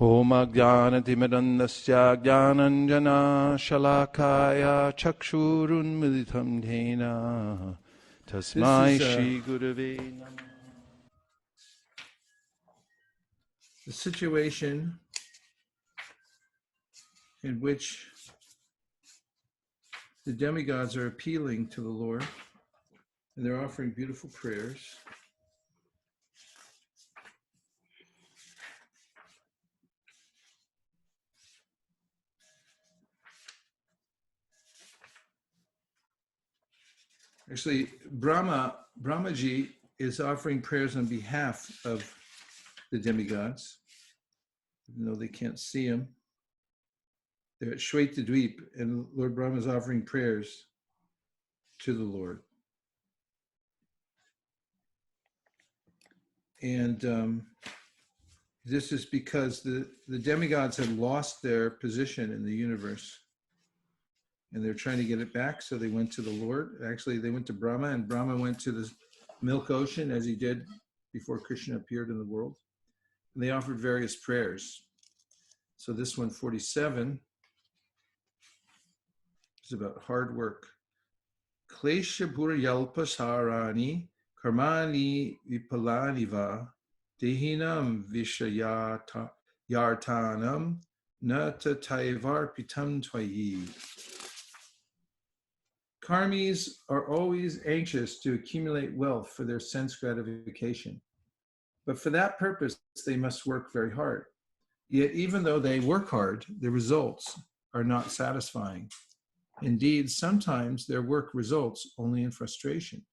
Om Ajnanatimidandasya Jnananjana Shalakaya Chakshurun Militam Dhena Tasmai Shri Gurave Namah. The situation in which the demigods are appealing to the Lord and they're offering beautiful prayers. Actually, Brahmaji is offering prayers on behalf of the demigods, even though they can't see him. They're at Shweta-dweep, and Lord Brahma is offering prayers to the Lord. And this is because the demigods had lost their position in the universe, and they're trying to get it back, so they went to the Lord. Actually, they went to Brahma, and Brahma went to the milk ocean, as he did before Krishna appeared in the world. And they offered various prayers. So this one, 47, is about hard work. Klesha Buryalpasarani Karmani Vipalaniva Dehinam Vishayartanam Nata Taivarpitam Twayi. Karmis are always anxious to accumulate wealth for their sense gratification. But for that purpose, they must work very hard. Yet even though they work hard, the results are not satisfying. Indeed, sometimes their work results only in frustration.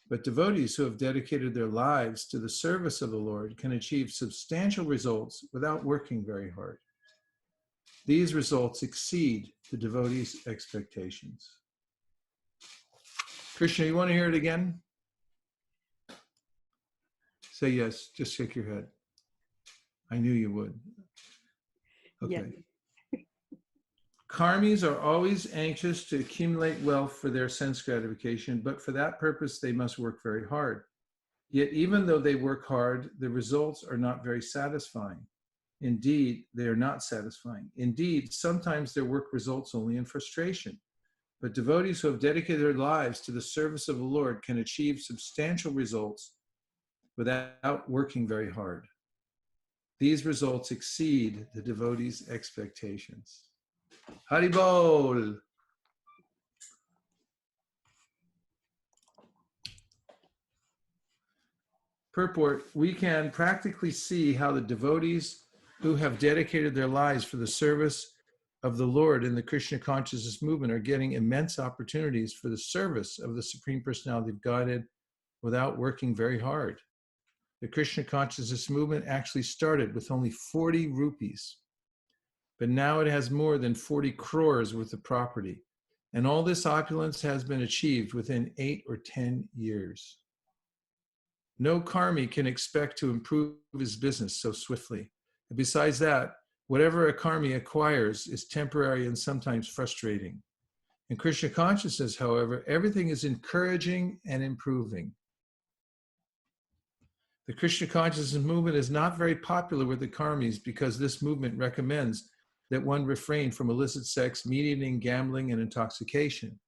But devotees who have dedicated their lives to the service of the Lord can achieve substantial results without working very hard. These results exceed the devotees' expectations. Krishna, you want to hear it again? Say yes, just shake your head. I knew you would. Okay. Yeah. Karmis are always anxious to accumulate wealth for their sense gratification, but for that purpose, they must work very hard. Yet even though they work hard, the results are not very satisfying. Indeed, they are not satisfying. Indeed, sometimes their work results only in frustration. But devotees who have dedicated their lives to the service of the Lord can achieve substantial results without working very hard. These results exceed the devotees' expectations. Haribol! Purport: we can practically see how the devotees who have dedicated their lives for the service of the Lord in the Krishna consciousness movement are getting immense opportunities for the service of the Supreme Personality of Godhead without working very hard. The Krishna consciousness movement actually started with only 40 rupees, but now it has more than 40 crores worth of property. And all this opulence has been achieved within 8 or 10 years. No karmi can expect to improve his business so swiftly. And besides that, whatever a karmi acquires is temporary and sometimes frustrating. In Krishna consciousness, however, everything is encouraging and improving. The Krishna consciousness movement is not very popular with the karmis because this movement recommends that one refrain from illicit sex, meat eating, gambling, and intoxication.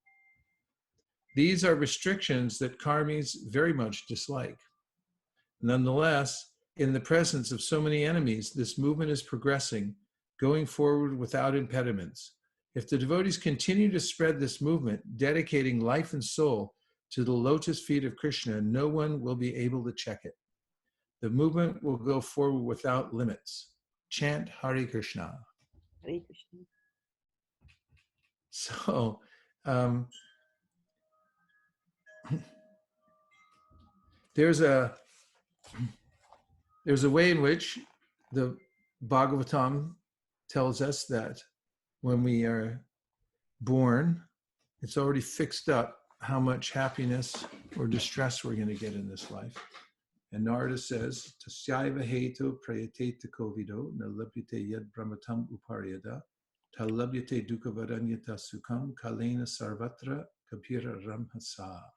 These are restrictions that karmis very much dislike. Nonetheless, in the presence of so many enemies, this movement is progressing, going forward without impediments. If the devotees continue to spread this movement, dedicating life and soul to the lotus feet of Krishna, no one will be able to check it. The movement will go forward without limits. Chant Hare Krishna. Hare Krishna. So, there's a way in which the Bhagavatam tells us that when we are born, it's already fixed up how much happiness or distress we're going to get in this life. And Narada says, Tasyaiva hetu prayateta kovido na labhyate yad brahmatam upariyada ta labhyate dukhavaranyata sukham kalena sarvatra kapira ramhasa.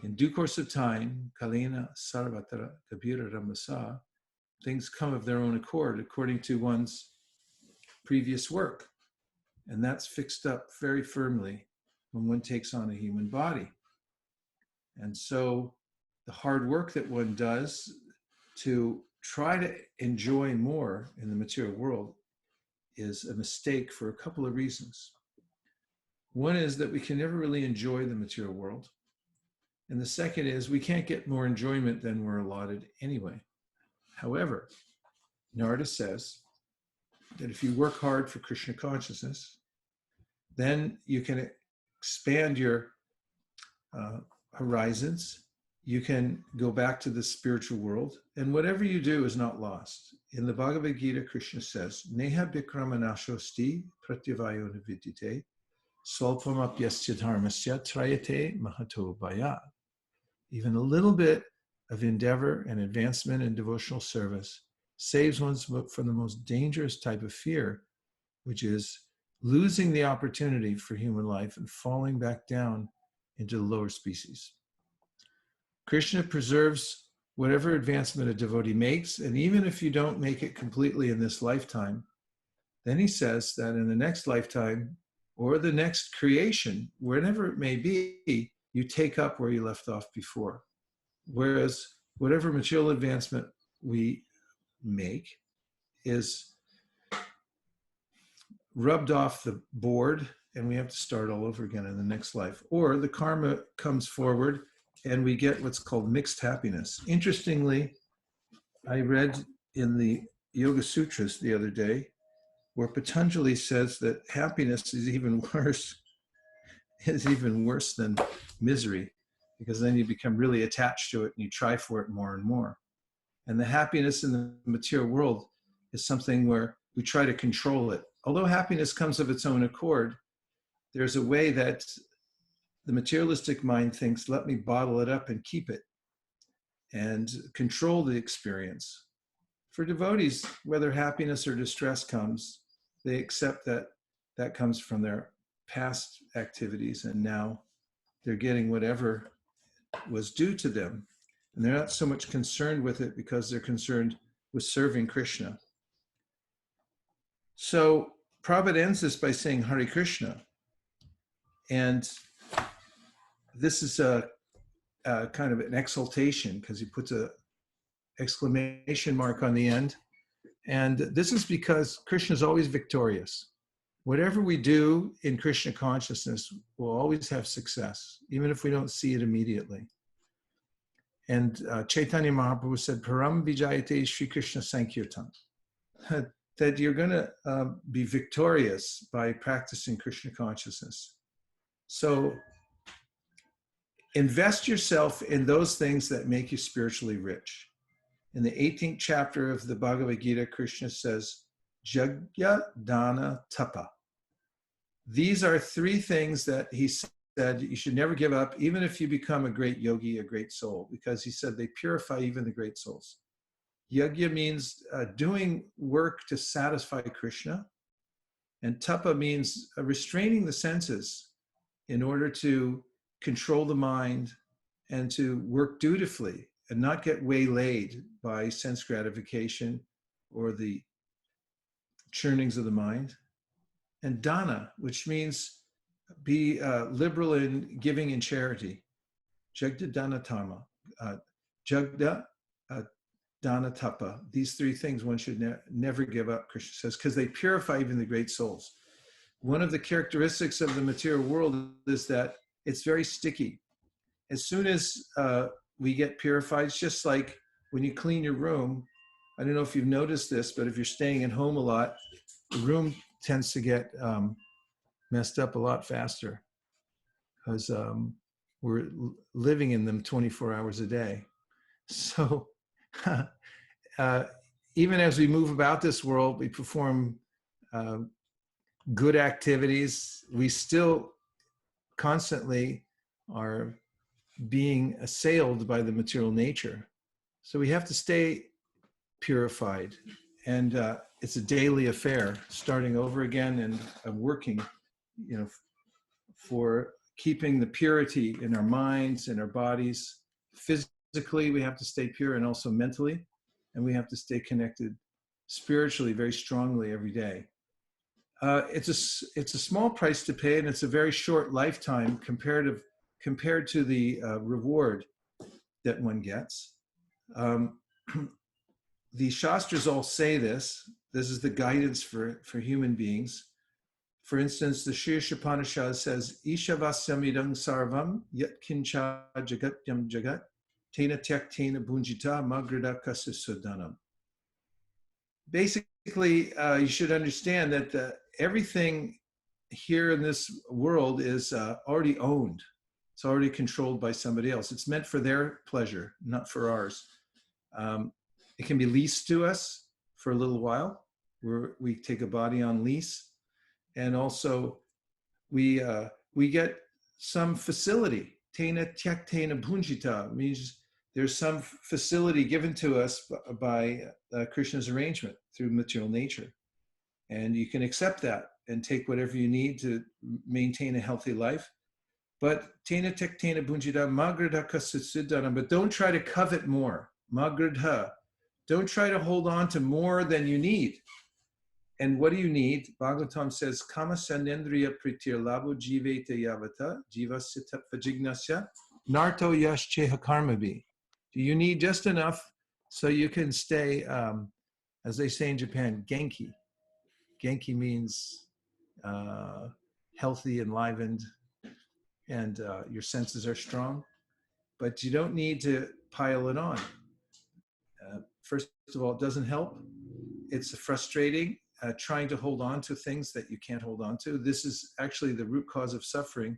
In due course of time, kalena sarvatra kapira ramhasa, things come of their own accord according to one's previous work. And that's fixed up very firmly when one takes on a human body. And so the hard work that one does to try to enjoy more in the material world is a mistake for a couple of reasons. One is that we can never really enjoy the material world. And the second is we can't get more enjoyment than we're allotted anyway. However, Narada says that if you work hard for Krishna consciousness, then you can expand your horizons. You can go back to the spiritual world, and whatever you do is not lost. In the Bhagavad Gita, Krishna says, Neha bikramanashosti pratyavayo navidite swalpamapyasya dharmasya trayate mahato bhayat. Even a little bit of endeavor and advancement in devotional service saves one from the most dangerous type of fear, which is losing the opportunity for human life and falling back down into the lower species. Krishna preserves whatever advancement a devotee makes, and even if you don't make it completely in this lifetime, then he says that in the next lifetime or the next creation, whenever it may be, you take up where you left off before. Whereas whatever material advancement we make is rubbed off the board and we have to start all over again in the next life. Or the karma comes forward and we get what's called mixed happiness. Interestingly, I read in the Yoga Sutras the other day where Patanjali says that happiness is even worse than misery, because then you become really attached to it and you try for it more and more. And the happiness in the material world is something where we try to control it. Although happiness comes of its own accord, there's a way that the materialistic mind thinks, let me bottle it up and keep it and control the experience. For devotees, whether happiness or distress comes, they accept that that comes from their past activities, and now they're getting whatever was due to them. And they're not so much concerned with it because they're concerned with serving Krishna. So Prabhupada ends this by saying Hare Krishna. And this is a kind of an exaltation because he puts a exclamation mark on the end. And this is because Krishna is always victorious. Whatever we do in Krishna consciousness will always have success, even if we don't see it immediately. And Chaitanya Mahaprabhu said, Param Vijayate Sri Krishna Sankirtan, that you're going to be victorious by practicing Krishna consciousness. So invest yourself in those things that make you spiritually rich. In the 18th chapter of the Bhagavad Gita, Krishna says, Jagya, Dana, Tapa. These are three things that he said you should never give up, even if you become a great yogi, a great soul, because he said they purify even the great souls. Yagya means doing work to satisfy Krishna, and Tapa means restraining the senses in order to control the mind and to work dutifully and not get waylaid by sense gratification or the churnings of the mind. And Dana, which means be liberal in giving in charity. Jagda Dana Tama. Jagda Dana Tapa. These three things one should never give up, Krishna says, because they purify even the great souls. One of the characteristics of the material world is that it's very sticky. As soon as we get purified, it's just like when you clean your room. I don't know if you've noticed this, but if you're staying at home a lot, the room tends to get messed up a lot faster because we're living in them 24 hours a day. So even as we move about this world, we perform good activities, we still constantly are being assailed by the material nature. So we have to stay purified. And it's a daily affair, starting over again and working, for keeping the purity in our minds and our bodies. Physically, we have to stay pure, and also mentally. and we have to stay connected spiritually very strongly every day. It's a small price to pay, and it's a very short lifetime compared to the reward that one gets. The Shastras all say this. This is the guidance for human beings. For instance, the Sri Upanishad says, Ishavasyam idam sarvam yat kincha jagatyam jagat tena tyaktena bunjita magrada kasasudanam. Basically, you should understand that everything here in this world is already owned. It's already controlled by somebody else. It's meant for their pleasure, not for ours. It can be leased to us for a little while, where we take a body on lease. And also, we get some facility. Tena tyaktena bhunjita means there's some facility given to us by Krishna's arrangement through material nature. And you can accept that and take whatever you need to maintain a healthy life. But tena tyaktena bhunjita magradha kasasiddhanam, but don't try to covet more. Magradha. Don't try to hold on to more than you need. And what do you need? Bhagavatam says, Kama sanendriya pritir labo jiveta yavata jivasya tattvajignasya narto yascheha karmabi. Do you need just enough so you can stay, as they say in Japan, genki. Genki means healthy, enlivened, and your senses are strong. But you don't need to pile it on. First of all, it doesn't help. It's frustrating. Trying to hold on to things that you can't hold on to. This is actually the root cause of suffering,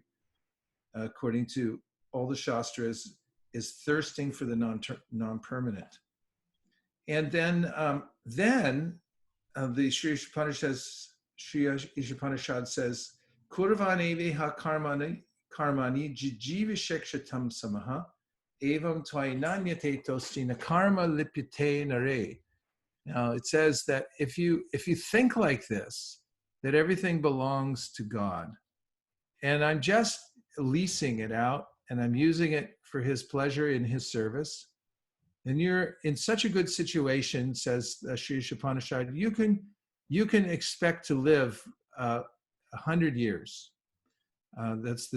according to all the Shastras, is thirsting for the non-permanent. And then the Sri Upanishad says, Kurvaneve ha karmani jijivishekshatam samaha evam tvainanyate tostina karma lipite nare. Now, it says that if you think like this, that everything belongs to God, and I'm just leasing it out, and I'm using it for his pleasure in his service, then you're in such a good situation, says Sri Upanishad, you can expect to live 100 years. That's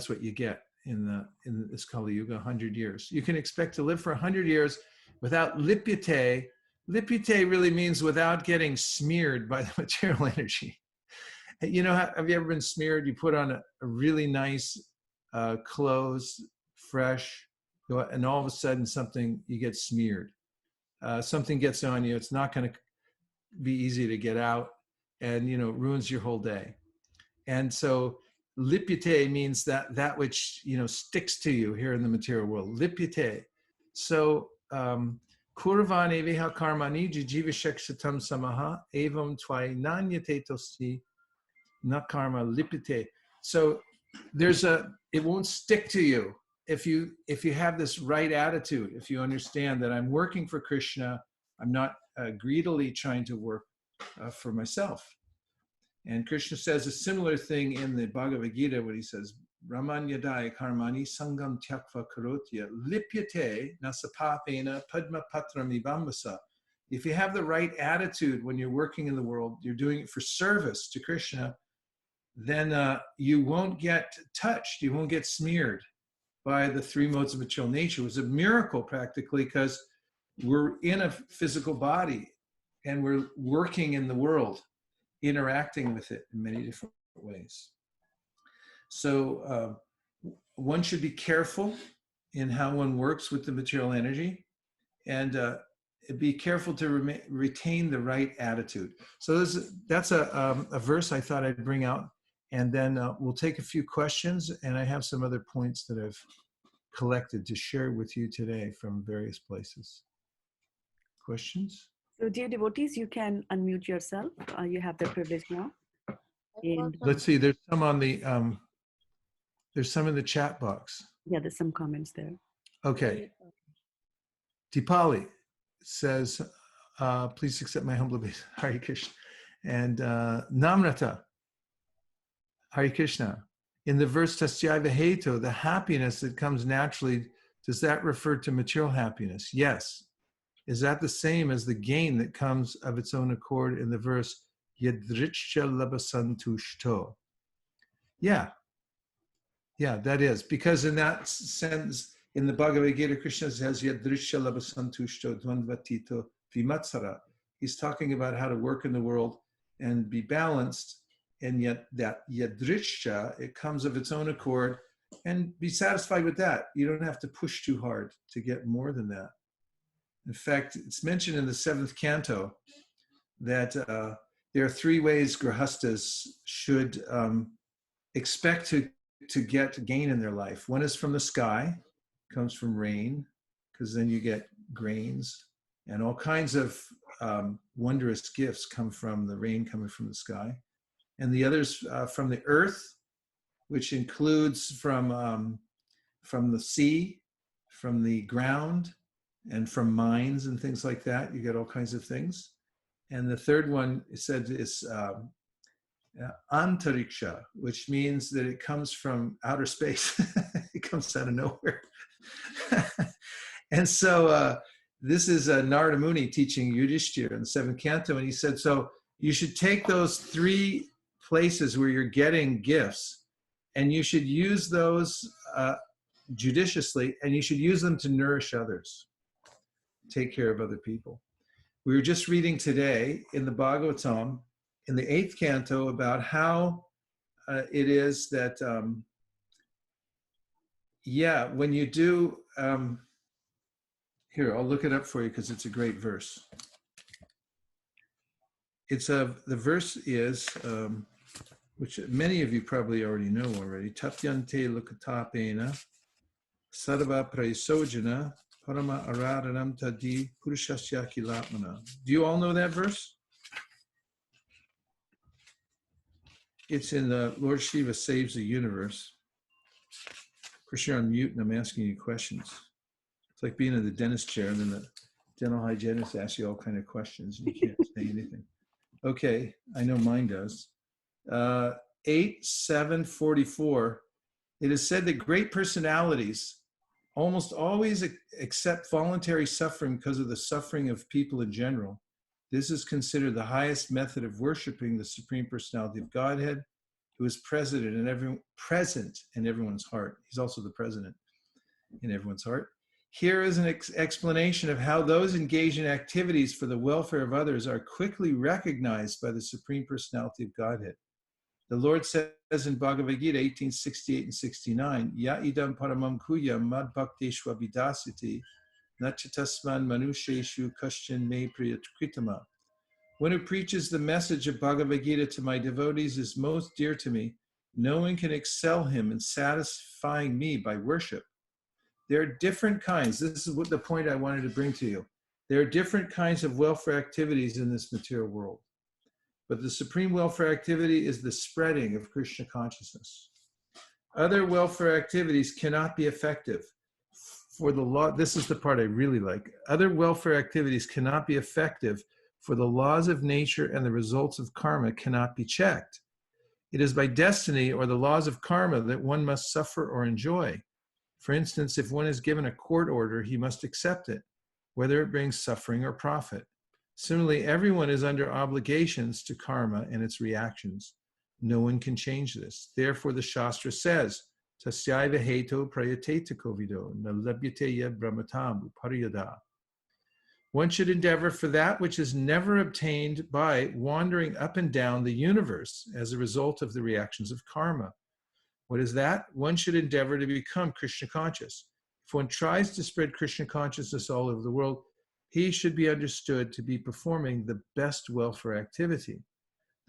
what you get in this Kali Yuga, 100 years. You can expect to live for 100 years without lipyate. Lipyate really means without getting smeared by the material energy. You know, have you ever been smeared? You put on a really nice clothes, fresh, and all of a sudden you get smeared. Something gets on you. It's not going to be easy to get out, and ruins your whole day. And so lipyate means that which sticks to you here in the material world. Lipyate. So Kurvan eveha karmani jijivisheksatam samaha evam tvainanyate tosti na karma lipite. So it won't stick to you if you have this right attitude, if you understand that I'm working for Krishna, I'm not greedily trying to work for myself. And Krishna says a similar thing in the Bhagavad Gita when he says, Ramanyadaya karmani sangam tyakva karotya lipyate nasapapena padma patram ibambasa. If you have the right attitude when you're working in the world, you're doing it for service to Krishna, then you won't get touched, you won't get smeared by the three modes of material nature. It was a miracle practically because we're in a physical body and we're working in the world, interacting with it in many different ways. So one should be careful in how one works with the material energy, and be careful to retain the right attitude. So that's a verse I thought I'd bring out, and then we'll take a few questions, and I have some other points that I've collected to share with you today from various places. Questions? So dear devotees, you can unmute yourself. You have the privilege now. And let's see, there's some on the there's some in the chat box. yeah, there's some comments there. Okay. Dipali says, please accept my humble obeisance. Hare Krishna. And Namrata, Hare Krishna. In the verse Tasyaiva Heto, the happiness that comes naturally, does that refer to material happiness? Yes. is that the same as the gain that comes of its own accord in the verse, Yadricha labasantushto? Yeah, that is. Because in that sense, in the Bhagavad Gita, Krishna says, Yadricha labasantushto dvandvatito vimatsara. He's talking about how to work in the world and be balanced, and yet that yadricha, it comes of its own accord, and be satisfied with that. You don't have to push too hard to get more than that. In fact, it's mentioned in the 7th canto that there are 3 ways grahastas should expect to get gain in their life. One is from the sky, comes from rain, because then you get grains, and all kinds of wondrous gifts come from the rain coming from the sky. And the others from the earth, which includes from the sea, from the ground, and from mines and things like that. You get all kinds of things. And the third one said is antariksha, which means that it comes from outer space. It comes out of nowhere. And so this is Narada Muni teaching Yudhishthira in the 7th canto, and he said, so you should take those 3 places where you're getting gifts, and you should use those judiciously, and you should use them to nourish others, take care of other people. We were just reading today in the Bhagavatam, in the 8th canto, about how it is that, when you do, here, I'll look it up for you because it's a great verse. The verse is, which many of you probably already know already, Tapyante Lukatapena, Sarva Praisojana, Parama Aradanam Tadi Purushasya Kilatmana. Do you all know that verse? It's in the Lord Shiva Saves the Universe. Of course, you're on mute and I'm asking you questions. It's like being in the dentist chair and then the dental hygienist asks you all kind of questions and you can't say anything. Okay, I know mine does. 8:7:44. It is said that great personalities almost always accept voluntary suffering because of the suffering of people in general. This is considered the highest method of worshiping the Supreme Personality of Godhead, who is present in everyone's heart. He's also the president in everyone's heart. Here is an explanation of how those engaged in activities for the welfare of others are quickly recognized by the Supreme Personality of Godhead. The Lord says in Bhagavad Gita 18:68 and 69, Ya idam paramam kuya mad bhakteshwa vidasiti nachatasman manusheshu kashchan me priyakritama. One who preaches the message of Bhagavad Gita to my devotees is most dear to me. No one can excel him in satisfying me by worship. There are different kinds. This is what the point I wanted to bring to you. There are different kinds of welfare activities in this material world. But the supreme welfare activity is the spreading of Krishna consciousness. Other welfare activities cannot be effective for the law. This is the part I really like. Other welfare activities cannot be effective for the laws of nature and the results of karma cannot be checked. It is by destiny or the laws of karma that one must suffer or enjoy. For instance, if one is given a court order, he must accept it, whether it brings suffering or profit. Similarly, everyone is under obligations to karma and its reactions. No one can change this. Therefore, the Shastra says, Tasyaiva heto prayateta kovido, na labhyateya brahmatam upariyada. One should endeavor for that which is never obtained by wandering up and down the universe as a result of the reactions of karma. What is that? One should endeavor to become Krishna conscious. If one tries to spread Krishna consciousness all over the world, he should be understood to be performing the best welfare activity.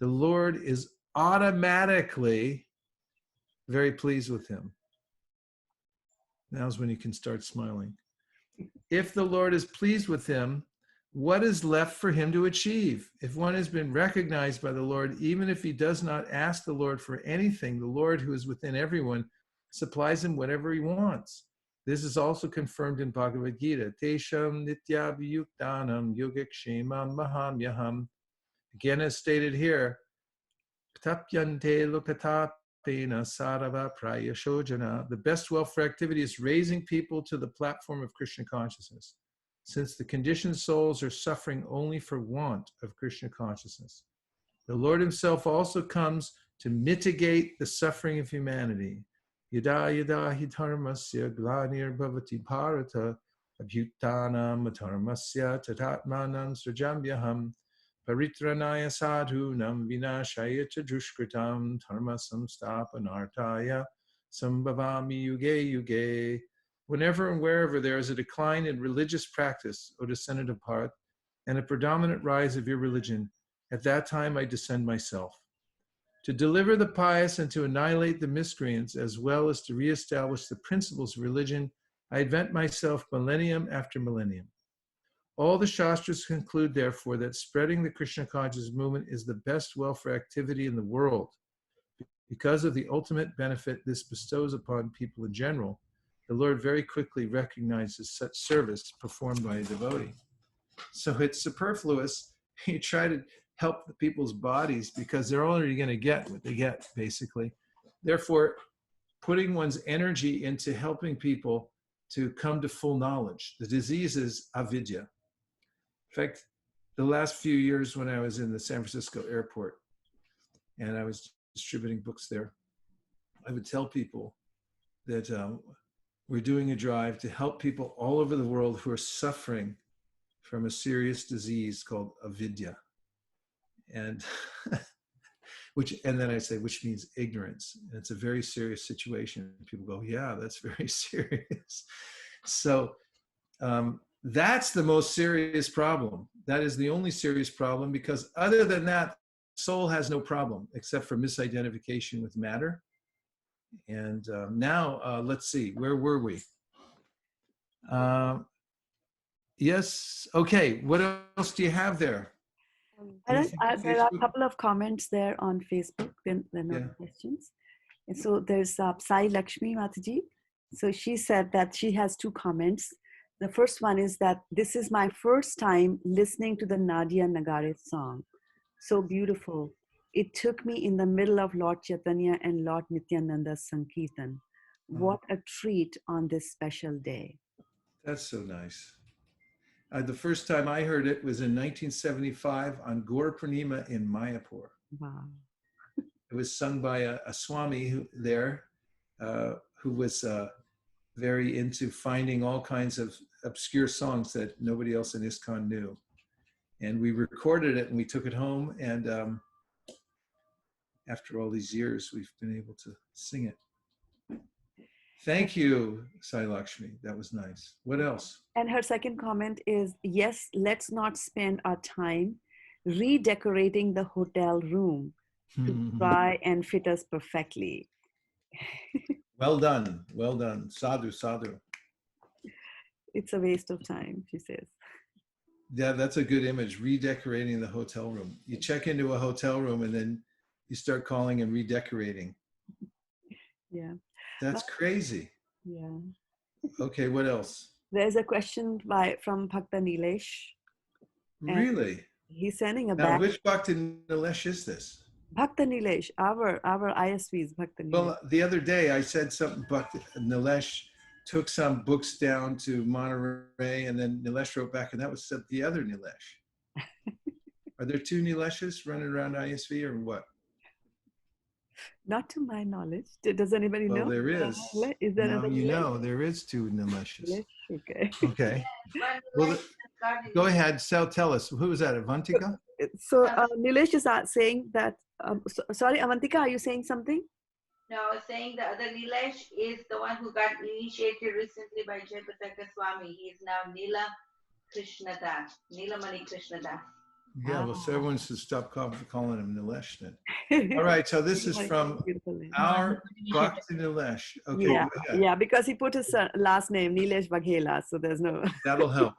The Lord is automatically very pleased with him. Now's when you can start smiling. If the Lord is pleased with him, what is left for him to achieve? If one has been recognized by the Lord, even if he does not ask the Lord for anything, the Lord who is within everyone supplies him whatever he wants. This is also confirmed in Bhagavad Gita. Tesham nityabhiyuktanam yogakshemam mahamyaham. Again, as stated here, tapyante lokatapena sarava prayashojana. The best welfare activity is raising people to the platform of Krishna consciousness. since the conditioned souls are suffering only for want of Krishna consciousness. The Lord himself also comes to mitigate the suffering of humanity. Yada yada hi dharmasya glanir bhavati bharata abhyutanam dharmasya tatatmanam srajamyaham paritranaya sadhunam vinashaya cha dushkritam dharma samstapanartaya sambhavami yuge yuge. Whenever and wherever there is a decline in religious practice, O descendant of Bharat, and a predominant rise of your religion, at that time I descend myself. To deliver the pious and to annihilate the miscreants, as well as to reestablish the principles of religion, I invent myself millennium after millennium. All the Shastras conclude, therefore, that spreading the Krishna consciousness movement is the best welfare activity in the world. Because of the ultimate benefit this bestows upon people in general, the Lord very quickly recognizes such service performed by a devotee. So it's superfluous. You try to help the people's bodies because they're only going to get what they get, basically. Therefore, putting one's energy into helping people to come to full knowledge. The disease is avidya. In fact, the last few years when I was in the San Francisco airport and I was distributing books there, I would tell people that we're doing a drive to help people all over the world who are suffering from a serious disease called avidya. And and then I say, which means ignorance. And it's a very serious situation. People go, yeah, that's very serious. So that's the most serious problem. That is the only serious problem, because other than that, soul has no problem except for misidentification with matter. And now let's see, where were we? Yes, okay, what else do you have there? There are a couple of comments there on Facebook. They're not questions. And so there's Sai Lakshmi Mataji. So she said that she has two comments. The first one is that this is my first time listening to the Nadia Nagare song. So beautiful. It took me in the middle of Lord Chaitanya and Lord Nityananda's Sankirtan. What a treat on this special day. That's so nice. The first time I heard it was in 1975 on Gaur Purnima in Mayapur. Wow. It was sung by a Swami who was very into finding all kinds of obscure songs that nobody else in ISKCON knew. And we recorded it and we took it home. And after all these years, we've been able to sing it. Thank you, Sai Lakshmi. That was nice. What else? And her second comment is, yes, let's not spend our time redecorating the hotel room to try and fit us perfectly. Well done. Well done. Sadhu, sadhu. It's a waste of time, she says. Yeah, that's a good image, redecorating the hotel room. You check into a hotel room and then you start calling and redecorating. Yeah. That's crazy. Yeah. Okay, what else? There's a question from Bhakta Nilesh. Really? He's sending a Now, which Bhakta Nilesh is this? Bhakta Nilesh, our ISV's Bhakta Nilesh. Well, the other day I said something, Bhakta Nilesh took some books down to Monterey, and then Nilesh wrote back, and that was the other Nilesh. Are there two Nileshes running around ISV or what? Not to my knowledge. Does anybody know? Well, there is. Is there now you know there is two Nileshes. Okay. Okay. Well, go ahead. Tell us. Who is that? Avantika? So Nilesh is saying that. Sorry, Avantika, are you saying something? No, I was saying the other Nilesh is the one who got initiated recently by Jayapataka Swami. He is now Nilamani Krishnadas. Yeah, well, so everyone should stop calling him Nilesh then. All right, so this is from our Bhakti Nilesh. Okay, yeah, because he put his last name, Nilesh Vaghela, so there's no... That'll help.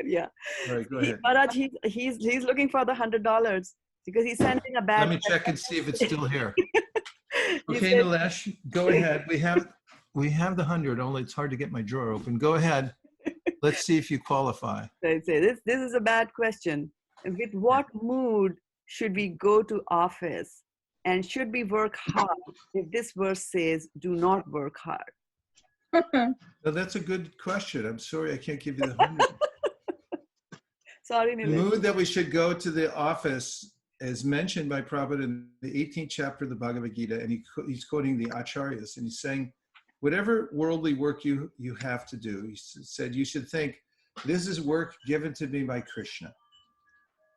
Yeah. All right, go ahead. Maharaj, he's looking for the $100 because he's sending a bag. Let me check and see if it's still here. Okay, Nilesh, go ahead. We have the 100, only it's hard to get my drawer open. Go ahead. Let's see if you qualify. This is a bad question. With what mood should we go to office? And should we work hard if this verse says, do not work hard? No, that's a good question. I'm sorry I can't give you the 100. Sorry, The Nilesh. mood that we should go to the office is mentioned by Prabhupada in the 18th chapter of the Bhagavad Gita, and he's quoting the Acharyas, and he's saying, whatever worldly work you have to do, he said, you should think, this is work given to me by Krishna.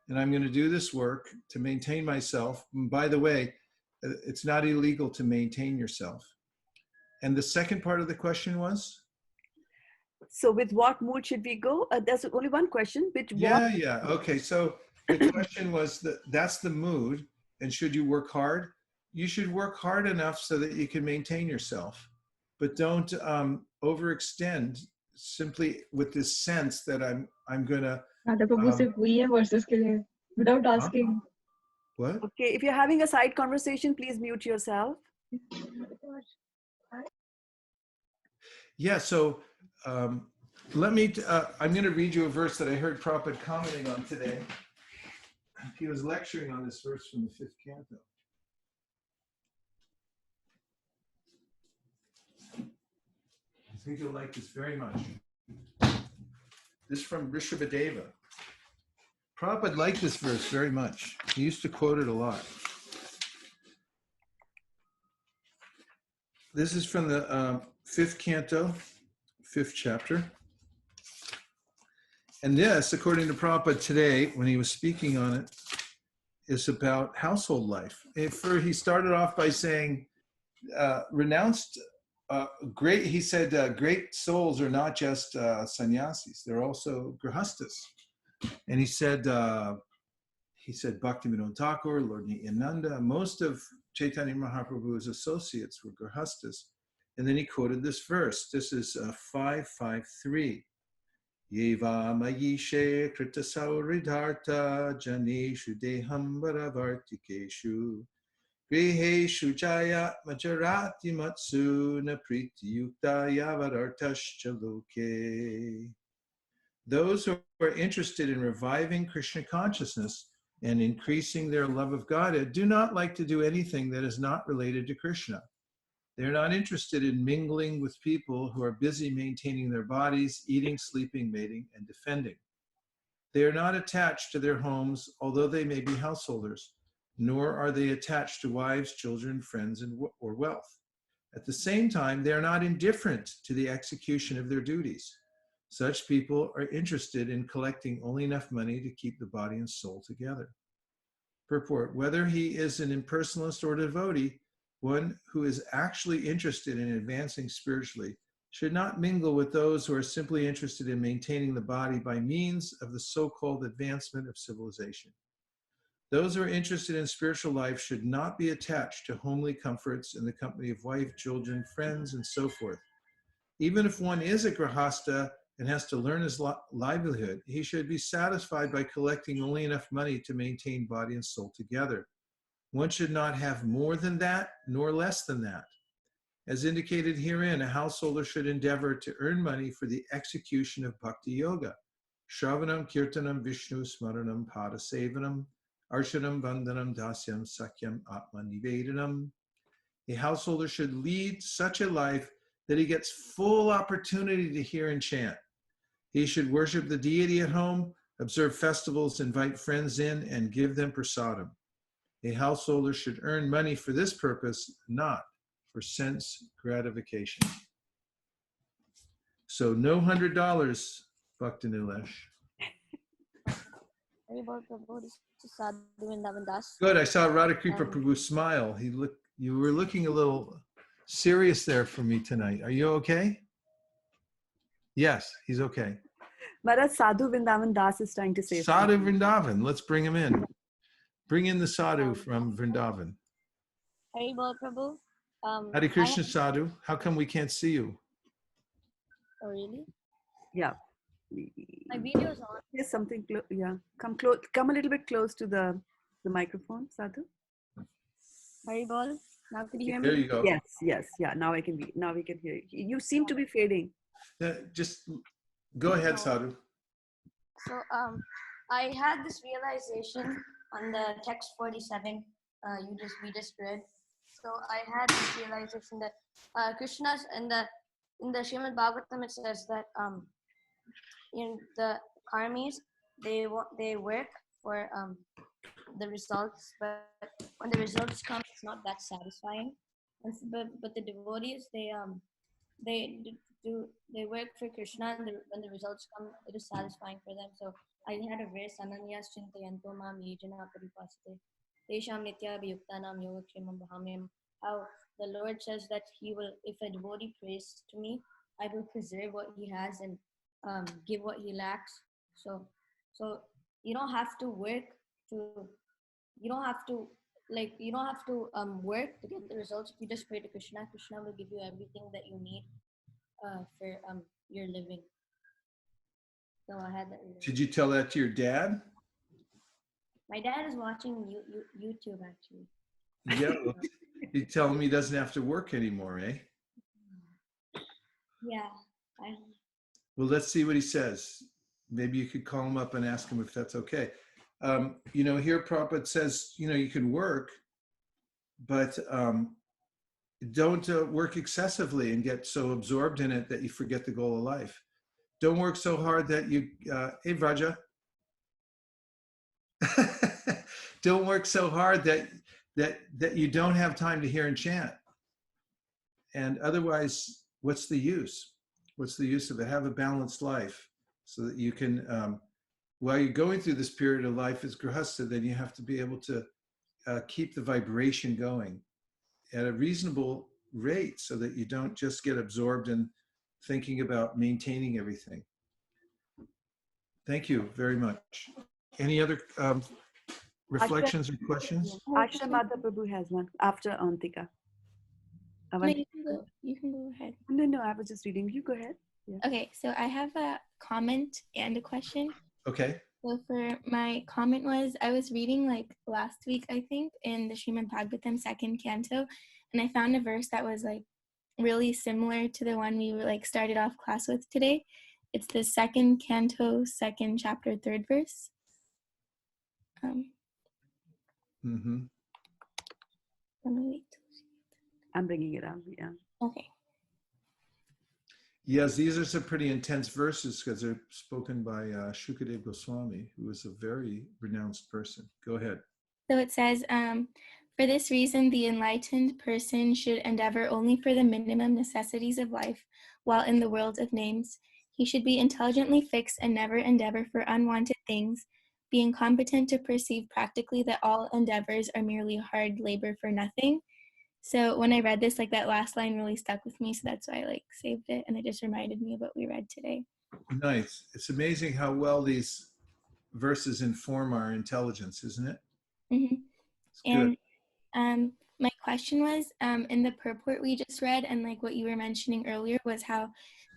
And I'm going to do this work to maintain myself. And by the way, it's not illegal to maintain yourself. And the second part of the question was? So with what mood should we go? There's only one question. Yeah. Okay. So the question was that's the mood. And should you work hard? You should work hard enough so that you can maintain yourself, but don't overextend simply with this sense that I'm gonna. Without asking. What? Okay. If you're having a side conversation, please mute yourself. Yeah. So. I'm going to read you a verse that I heard Prabhupada commenting on today. He was lecturing on this verse from the 5th canto. I think you'll like this very much. This is from Rishabhadeva. Prabhupada liked this verse very much. He used to quote it a lot. This is from the 5th canto, 5th chapter. And this, according to Prabhupada today, when he was speaking on it, is about household life. He started off by saying, he said, great souls are not just sannyasis, they're also grihastas. And he said Bhaktivinoda Thakur, Lord Nityananda, most of Chaitanya Mahaprabhu's associates were grihastas. And then he quoted this verse. This is 553. Yeva mayishe kritasauridharta janeshu deham varavartikeshu griheshu jaya majarati matsu na pritiyukta yavarartascha loke. Those who are interested in reviving Krishna consciousness and increasing their love of Godhead do not like to do anything that is not related to Krishna. They're not interested in mingling with people who are busy maintaining their bodies, eating, sleeping, mating, and defending. They are not attached to their homes, although they may be householders, nor are they attached to wives, children, friends, or wealth. At the same time, they are not indifferent to the execution of their duties. Such people are interested in collecting only enough money to keep the body and soul together. Purport: whether he is an impersonalist or devotee, one who is actually interested in advancing spiritually should not mingle with those who are simply interested in maintaining the body by means of the so-called advancement of civilization. Those who are interested in spiritual life should not be attached to homely comforts in the company of wife, children, friends, and so forth. Even if one is a grihasta and has to learn his livelihood, he should be satisfied by collecting only enough money to maintain body and soul together. One should not have more than that, nor less than that. As indicated herein, a householder should endeavor to earn money for the execution of bhakti yoga. Shravanam, kirtanam, Vishnu, smaranam, padasevanam, arshanam, vandanam, dasyam, sakyam, atma nivedanam. A householder should lead such a life that he gets full opportunity to hear and chant. He should worship the deity at home, observe festivals, invite friends in, and give them prasadam. A householder should earn money for this purpose, not for sense gratification. So no $100, Bhakti Nilesh. Good, I saw Radhakripa Prabhu smile. You were looking a little serious there for me tonight. Are you okay? Yes, he's okay. Maharaj, Sadhu Vrindavan Das is trying to say Sadhu Vrindavan, let's bring him in. Bring in the sadhu from Vrindavan. Hari Bol Prabhu. Hare Krishna sadhu, how come we can't see you? Oh, really? Yeah. My video is on. There's something, come a little bit close to the microphone, Sadhu. Hari Bol. Now can you hear me? There you go. Yes, yeah, now we can hear you. You seem to be fading. Just go ahead, sadhu. So I had this realization on the text 47 we just read. So I had this realization that Krishna's in the Srimad Bhagavatam, it says that in the karmis they work for the results, but when the results come, it's not that satisfying. But the devotees, they they work for Krishna, and when the results come, it is satisfying for them. So I had a verse, Ananyas Chintayanto Mam Yejana Paripasate Tesham Nitya Abhiyuktanam Yogakshemam Bhahamyam. How the Lord says that He will, if a devotee prays to me, I will preserve what he has and give what he lacks. So you don't have to work to, you don't have to you don't have to work to get the results. If you just pray to Krishna, Krishna will give you everything that you need for your living. So I had that. Did you tell that to your dad? My dad is watching YouTube actually. Yeah, you tell him he doesn't have to work anymore, eh? Yeah. Well, let's see what he says. Maybe you could call him up and ask him if that's okay. Here Prabhupada says, you can work, but don't work excessively and get so absorbed in it that you forget the goal of life. Don't work so hard that you, hey Vraja, don't work so hard that you don't have time to hear and chant. And otherwise, what's the use? What's the use of it? Have a balanced life so that you can, while you're going through this period of life as grihastha, then you have to be able to keep the vibration going at a reasonable rate so that you don't just get absorbed in thinking about maintaining everything. Thank you very much. Any other reflections or questions? Ashramada Prabhu has one after Antika. No, you can go ahead. No, I was just reading. You go ahead. Yeah. Okay, so I have a comment and a question. Okay. So for my comment was, I was reading last week, I think, in the Srimad Bhagavatam 2nd canto, and I found a verse that was really similar to the one we started off class with today. It's the 2nd canto, 2nd chapter, 3rd verse. I'm bringing it up. Yeah. Okay. Yes, these are some pretty intense verses because they're spoken by Shukadeva Goswami, who is a very renounced person. Go ahead. So it says, for this reason, the enlightened person should endeavor only for the minimum necessities of life while in the world of names. He should be intelligently fixed and never endeavor for unwanted things, being competent to perceive practically that all endeavors are merely hard labor for nothing. So when I read this, that last line really stuck with me. So that's why I saved it. And it just reminded me of what we read today. Nice. It's amazing how well these verses inform our intelligence, isn't it? Mm-hmm. It's and my question was, in the purport we just read, and what you were mentioning earlier, was how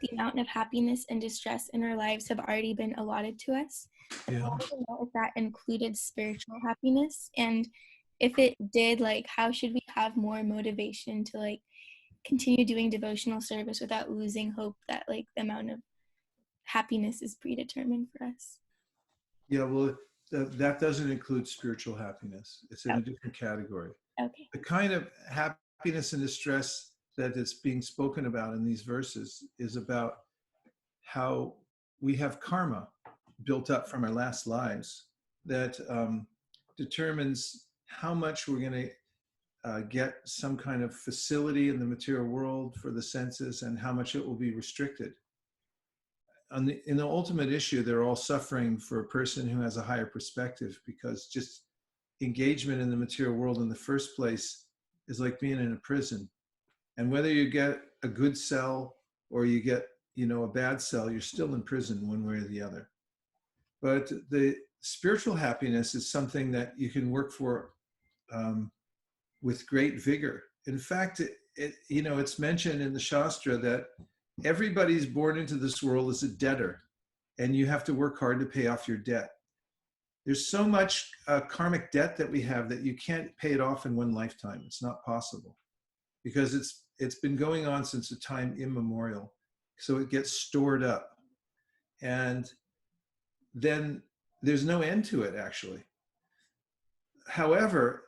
the amount of happiness and distress in our lives have already been allotted to us. Yeah. I wanted to know if that included spiritual happiness, and if it did, how should we have more motivation to continue doing devotional service without losing hope that the amount of happiness is predetermined for us? Yeah, well, that doesn't include spiritual happiness. It's in a different category. Okay. The kind of happiness and distress that is being spoken about in these verses is about how we have karma built up from our last lives that determines how much we're going to get some kind of facility in the material world for the senses and how much it will be restricted. In the ultimate issue, they're all suffering for a person who has a higher perspective, because just engagement in the material world in the first place is like being in a prison. And whether you get a good cell or you get, a bad cell, you're still in prison one way or the other. But the spiritual happiness is something that you can work for with great vigor. In fact, it's mentioned in the Shastra that everybody's born into this world as a debtor, and you have to work hard to pay off your debt. There's so much karmic debt that we have that you can't pay it off in one lifetime. It's not possible, because it's been going on since a time immemorial. So it gets stored up, and then there's no end to it, actually. However,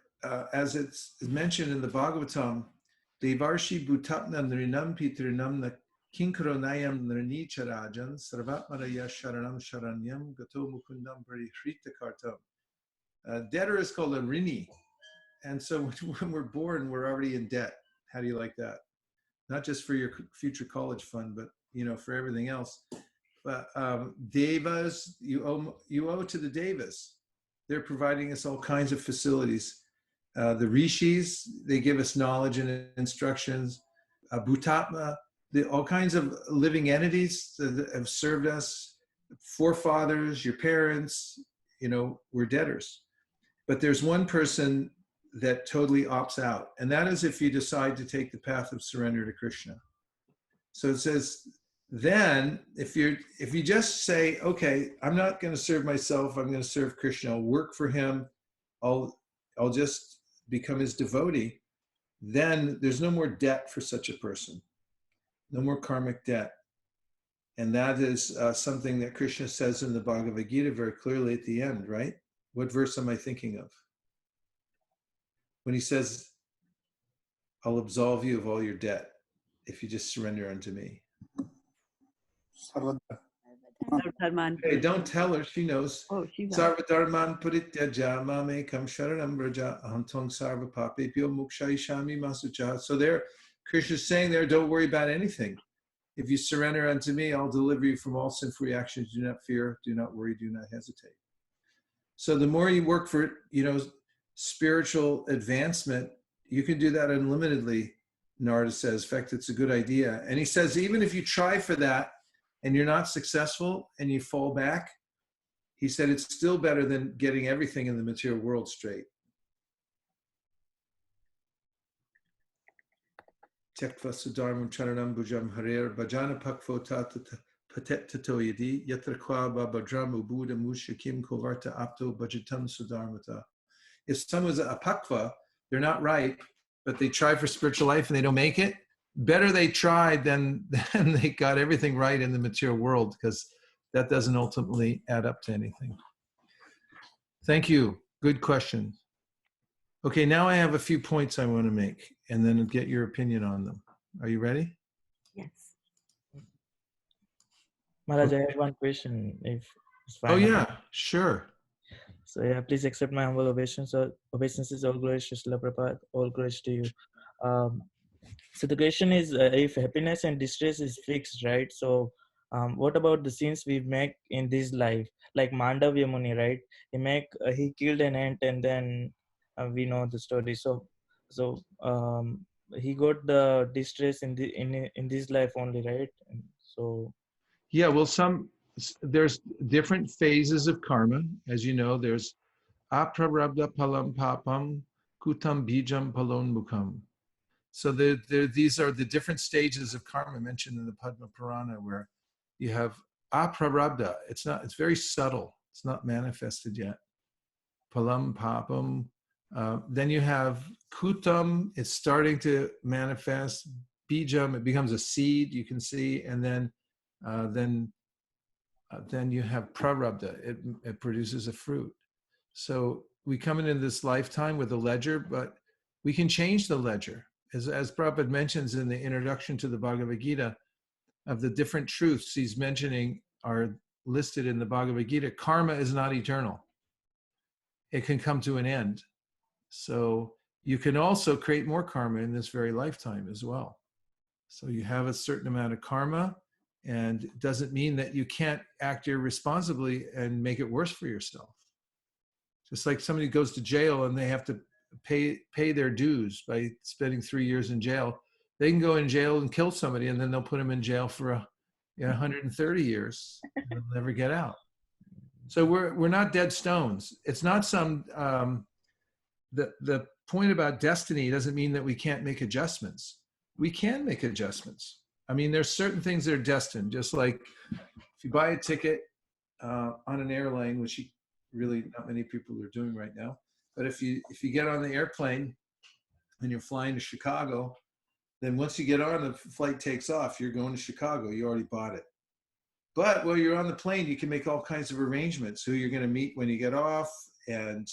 as it's mentioned in the Bhagavatam, Devarshi Bhutatna Nrinam Pitrinam Kinkaronayam Nrani Charajan Sarvatmaraya Sharanam Sharanyam Gato Mukundam Parihrita Kartam. Debtor is called a rini. And so when we're born, we're already in debt. How do you like that? Not just for your future college fund, but for everything else. But devas, you owe to the devas. They're providing us all kinds of facilities. The rishis, they give us knowledge and instructions. Bhutatma, all kinds of living entities that have served us. Forefathers, your parents, we're debtors. But there's one person that totally opts out, and that is if you decide to take the path of surrender to Krishna. So it says, then if you just say, okay, I'm not going to serve myself, I'm going to serve Krishna, I'll work for him, I'll just become his devotee, then there's no more debt for such a person, no more karmic debt. And that is something that Krishna says in the Bhagavad Gita very clearly at the end, right? What verse am I thinking of? When he says, I'll absolve you of all your debt if you just surrender unto me. Hey, don't tell her, she knows. Oh, she's Sarvadharman parityaja mamekam sharanam braja aham sarva papepyo mukshayishami masucha. So there, Krishna's saying there, don't worry about anything. If you surrender unto me, I'll deliver you from all sinful actions. Do not fear, do not worry, do not hesitate. So the more you work for, spiritual advancement, you can do that unlimitedly, Narada says. In fact, it's a good idea. And he says, even if you try for that and you're not successful and you fall back, he said it's still better than getting everything in the material world straight. Tekva sudharmam charanam bhujam harer bhajana pakvo patet tato yadi yatra kwaba bhadram ubuda mushakim kovarta apto bhajatam sudharmata. If someone's a pakva, they're not ripe, but they try for spiritual life and they don't make it, better they tried than they got everything right in the material world, because that doesn't ultimately add up to anything. Thank you. Good question. Okay, now I have a few points I want to make and then get your opinion on them. Are you ready? Yes. Maharaj, I have one question, if it's fine. Oh yeah, sure. So yeah, please accept my humble obeisances. All glories to Srila Prabhupada, all glories to you. So the question is, if happiness and distress is fixed, right? So what about the sins we make in this life? Like Mandavya Muni, right? He killed an ant, and then we know the story. So he got the distress in this life only, right? And so yeah, well, there's different phases of karma. As you know, there's aprarabdha palam papam kutam bijam palon mukam. So these are the different stages of karma mentioned in the Padma Purana, where you have aprarabdha. It's very subtle. It's not manifested yet. Palam papam. Then you have kutam. It's starting to manifest. Bijam. It becomes a seed. You can see, and then you have prarabdha. It produces a fruit. So we come into this lifetime with a ledger, but we can change the ledger. As Prabhupada mentions in the introduction to the Bhagavad Gita, of the different truths he's mentioning are listed in the Bhagavad Gita, karma is not eternal. It can come to an end. So you can also create more karma in this very lifetime as well. So you have a certain amount of karma, and it doesn't mean that you can't act irresponsibly and make it worse for yourself. Just like somebody goes to jail and they have to pay their dues by spending 3 years in jail. They can go in jail and kill somebody, and then they'll put them in jail for 130 years and they'll never get out. So we're not dead stones. It's not some the point about destiny doesn't mean that we can't make adjustments. We can make adjustments. I mean, there's certain things that are destined, just like if you buy a ticket on an airline, which really not many people are doing right now. But if you get on the airplane and you're flying to Chicago, then once you get on, the flight takes off, you're going to Chicago, you already bought it. But while you're on the plane, you can make all kinds of arrangements, who you're going to meet when you get off, and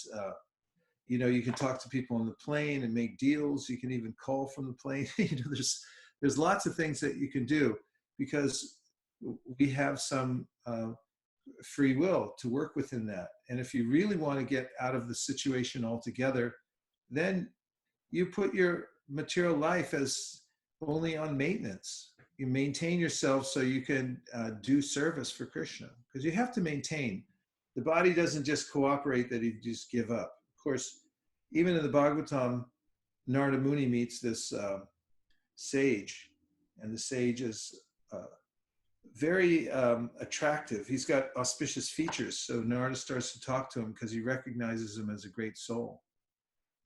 you can talk to people on the plane and make deals. You can even call from the plane. There's lots of things that you can do. because we have some free will to work within that. And if you really want to get out of the situation altogether, then you put your material life as only on maintenance. You maintain yourself so you can do service for Krishna, because you have to maintain. The body doesn't just cooperate that you just give up. Of course, even in the Bhagavatam, Narada Muni meets this sage, and the sage is very attractive. He's got auspicious features. So Narada starts to talk to him because he recognizes him as a great soul.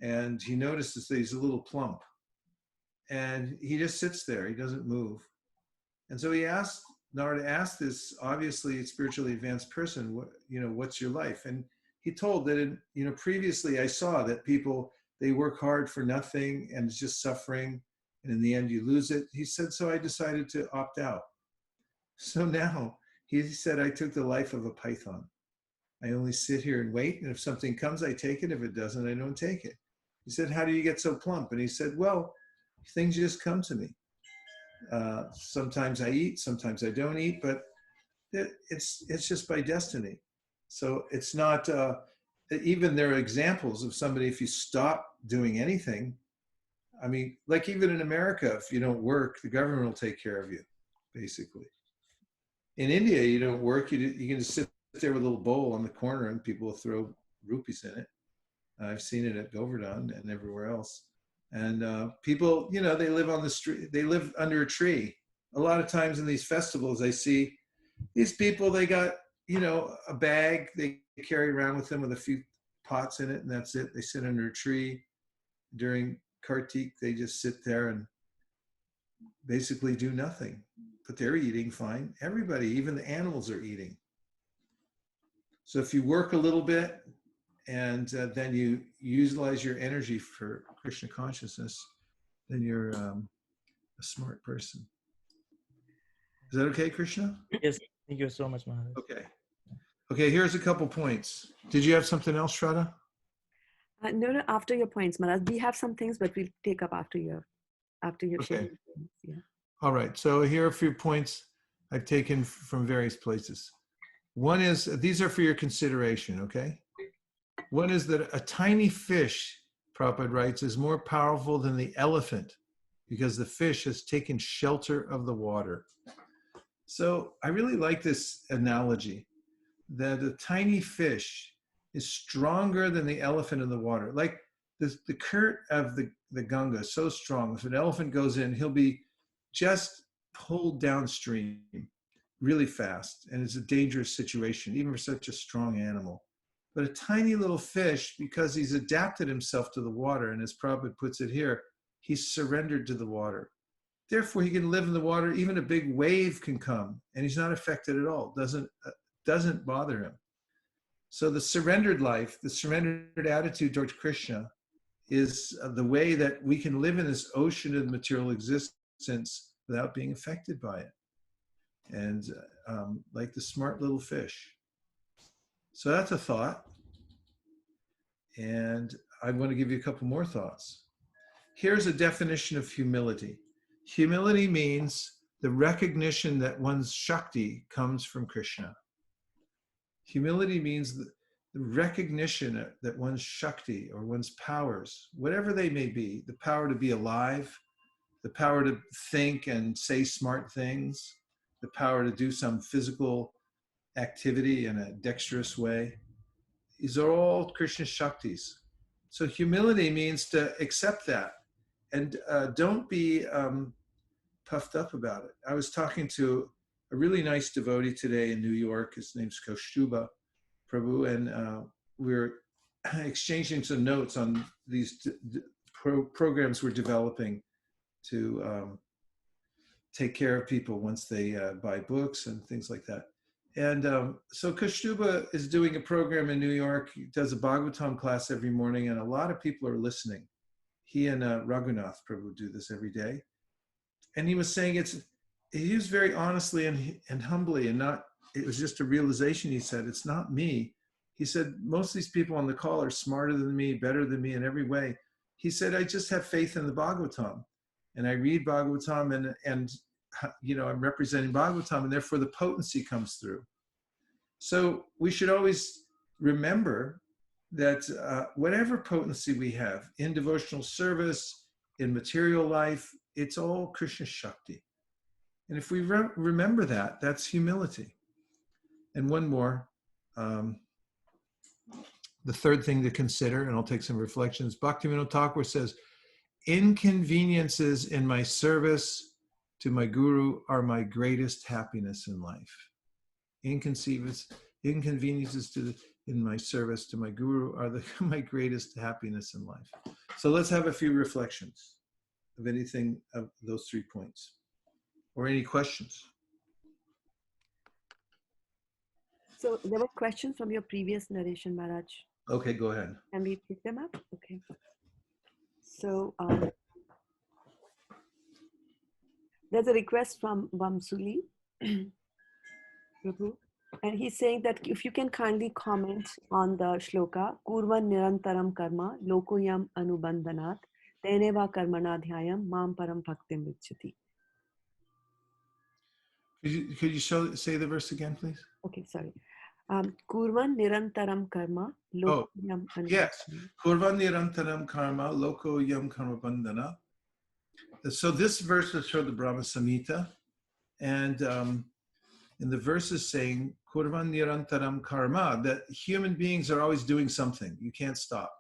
And he notices that he's a little plump. And he just sits there. He doesn't move. And so Narada asked this obviously spiritually advanced person, what's your life? And he told that, previously I saw that people, they work hard for nothing and it's just suffering. And in the end, you lose it. He said, so I decided to opt out. So now, he said, I took the life of a python. I only sit here and wait. And if something comes, I take it. If it doesn't, I don't take it. He said, how do you get so plump? And he said, well, things just come to me. Sometimes I eat, sometimes I don't eat, but it's just by destiny. So it's not, even there are examples of somebody, if you stop doing anything, I mean, like even in America, if you don't work, the government will take care of you, basically. In India, you don't work, you can just sit there with a little bowl on the corner and people will throw rupees in it. I've seen it at Govardhan and everywhere else. And people, they live on the street, they live under a tree. A lot of times in these festivals, I see these people, they got, a bag they carry around with them with a few pots in it, and that's it. They sit under a tree. During Kartik, they just sit there and basically do nothing. But they're eating fine. Everybody, even the animals are eating. So if you work a little bit, and then you utilize your energy for Krishna consciousness, then you're a smart person. Is that okay, Krishna? Yes, thank you so much, Maharaj. Okay, here's a couple points. Did you have something else, Shraddha? No, after your points, Maharaj. We have some things, but we'll take up after your Okay. sharing. Yeah. All right, so here are a few points I've taken from various places. One is, these are for your consideration, okay? One is that a tiny fish, Prabhupada writes, is more powerful than the elephant because the fish has taken shelter of the water. So I really like this analogy that a tiny fish is stronger than the elephant in the water. Like the current of the Ganga is so strong. If an elephant goes in, he'll be just pulled downstream really fast. And it's a dangerous situation, even for such a strong animal. But a tiny little fish, because he's adapted himself to the water, and as Prabhupada puts it here, he's surrendered to the water. Therefore, he can live in the water. Even a big wave can come, and he's not affected at all. Doesn't bother him. So the surrendered life, the surrendered attitude towards Krishna, is the way that we can live in this ocean of material existence without being affected by it. And like the smart little fish. So that's a thought. And I want to give you a couple more thoughts. Here's a definition of humility. Humility means the recognition that one's Shakti comes from Krishna. Humility means the recognition that one's Shakti or one's powers, whatever they may be, the power to be alive, the power to think and say smart things, the power to do some physical activity in a dexterous way. These are all Krishna Shaktis. So humility means to accept that and don't be puffed up about it. I was talking to a really nice devotee today in New York. His name's Kaustuba Prabhu, and we were exchanging some notes on these programs we're developing to take care of people once they buy books and things like that. And so Kaustuba is doing a program in New York. He does a Bhagavatam class every morning, and a lot of people are listening. He and Raghunath Prabhu do this every day. And he was saying he was very honestly and humbly, and it was just a realization. He said, it's not me. He said, most of these people on the call are smarter than me, better than me in every way. He said, I just have faith in the Bhagavatam. And I read Bhagavatam, and I'm representing Bhagavatam, and therefore the potency comes through. So we should always remember that whatever potency we have in devotional service, in material life, it's all Krishna Shakti. And if we remember that, that's humility. And one more, the third thing to consider, and I'll take some reflections. Bhaktivinoda Thakur says, inconveniences in my service to my guru are my greatest happiness in life. Inconveniences in my service to my guru are my greatest happiness in life. So let's have a few reflections of anything of those 3 points, or any questions. So there were questions from your previous narration, Maharaj. Okay, go ahead. Can we pick them up? Okay. So there's a request from Vamsuli Prabhu, and he's saying that if you can kindly comment on the shloka, Kurvan Nirantaram Karma, Lokoyam Anubandhanat, Teneva Karmanadhyayam, Mam Param Bhaktim Vichati. Could you say the verse again, please? Okay, sorry. Kurvan Nirantaram Karma, Lokoyam Anubandhanat. Yes. Kurvan Nirantaram Karma, Lokoyam Karma Bandhana. So this verse is from the Brahma Samhita, and the verse is saying, Kurvan Nirantaram Karma, that human beings are always doing something. You can't stop.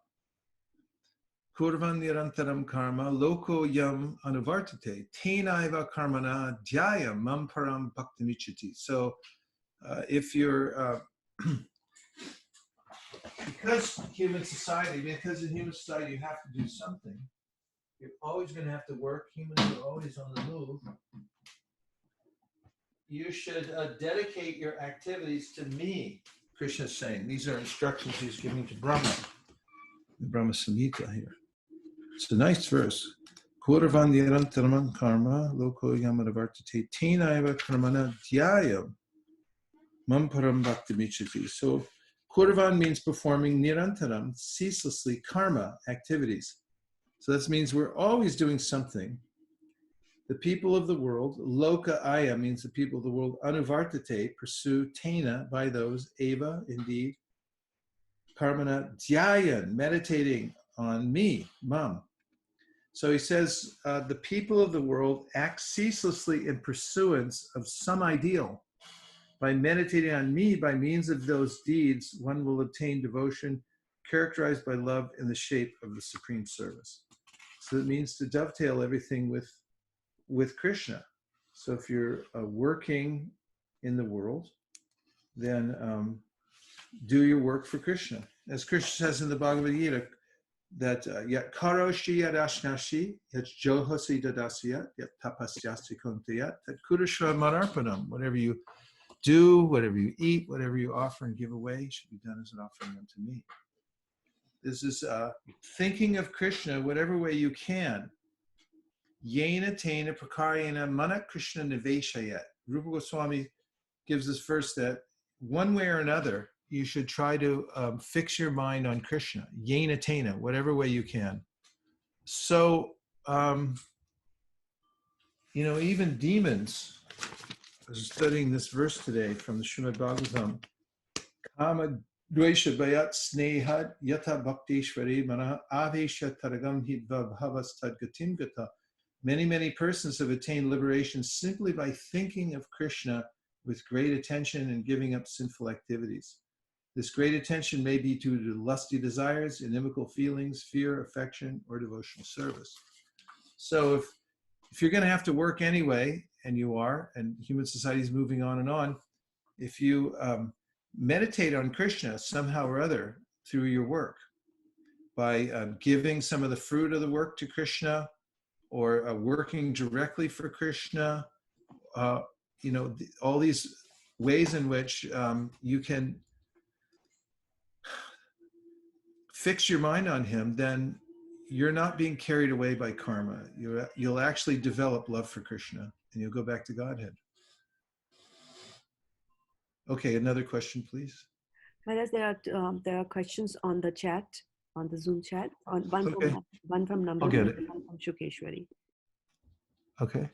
Kurvan Nirantaram Karma, Loko Yam Anuvartate, Tenaiva Karmana Dhyayam Mamparam Bhaktimichati. So if you're, because in human society you have to do something, you're always going to have to work. Humans are always on the move. You should dedicate your activities to me, Krishna is saying. These are instructions he's giving to Brahma, the Brahma Samhita here. It's a nice verse. Kurvan nirantaram karma, loko yamadavartate, tenaiva karmana dhyayam, mamparam bhaktimichati. So kurvan means performing nirantaram, ceaselessly, karma, activities. So that means we're always doing something. The people of the world, loka aya means the people of the world, anuvartate, pursue, tena, by those, eva, indeed, karmana dhyayan, meditating on me, mam. So he says, the people of the world act ceaselessly in pursuance of some ideal. By meditating on me, by means of those deeds, one will obtain devotion characterized by love in the shape of the supreme service. So it means to dovetail everything with Krishna. So if you're working in the world, then do your work for Krishna. As Krishna says in the Bhagavad Gita, that yat karoshi yat ashnashi, yat johasi dadasyat, yat tapasyasti kuntayat, that kudashra manarpanam, whatever you do, whatever you eat, whatever you offer and give away should be done as an offering unto me. This is thinking of Krishna whatever way you can. Yena tena prakaryena mana Krishna niveshayat. Rupa Goswami gives this verse that one way or another, you should try to fix your mind on Krishna. Yena tena, whatever way you can. So, even demons, I was studying this verse today from the Srimad Bhagavatam. Kama dvesha bayat snehad yata bhakteshwari mana avesha taragam hidva bhavas tadgatim gata. Many persons have attained liberation simply by thinking of Krishna with great attention and giving up sinful activities. This great attention may be due to lusty desires, inimical feelings, fear, affection, or devotional service. So if you're going to have to work anyway, and you are, and human society is moving on, if you meditate on Krishna somehow or other through your work, by giving some of the fruit of the work to Krishna, or working directly for Krishna, all these ways in which you can fix your mind on him, then you're not being carried away by karma. You'll actually develop love for Krishna, and you'll go back to Godhead. Okay, another question, please. Whereas there are questions on the chat, on the Zoom chat, one from Namrata, I'll get it. one from Shukeshwari. Okay.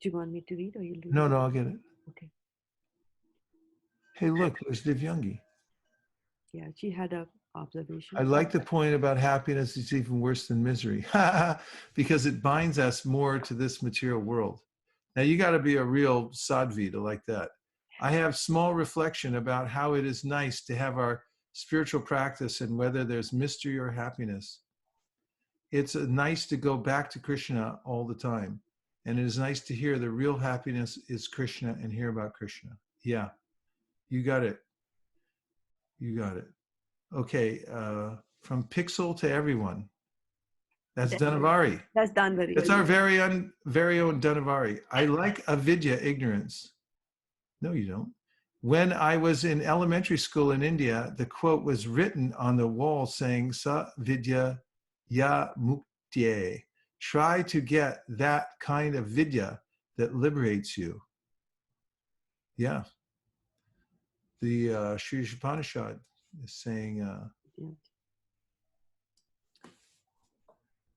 Do you want me to read or you'll read? No, I'll get it. Okay. Hey, look, there's Divyangi. Yeah, she had a observation. I like the point about happiness is even worse than misery because it binds us more to this material world. Now, you got to be a real sadhvi to like that. I have small reflection about how it is nice to have our spiritual practice and whether there's mystery or happiness. It's nice to go back to Krishna all the time. And it is nice to hear the real happiness is Krishna and hear about Krishna. Yeah, you got it. You got it. Okay, from Pixel to everyone. That's Dhanavari. That's Dhanavari. That's our very own Dhanavari. I like avidya, ignorance. No, you don't. When I was in elementary school in India, the quote was written on the wall saying, Sa vidya ya muktye. Try to get that kind of vidya that liberates you. Yeah. The Sri Upanishad is saying,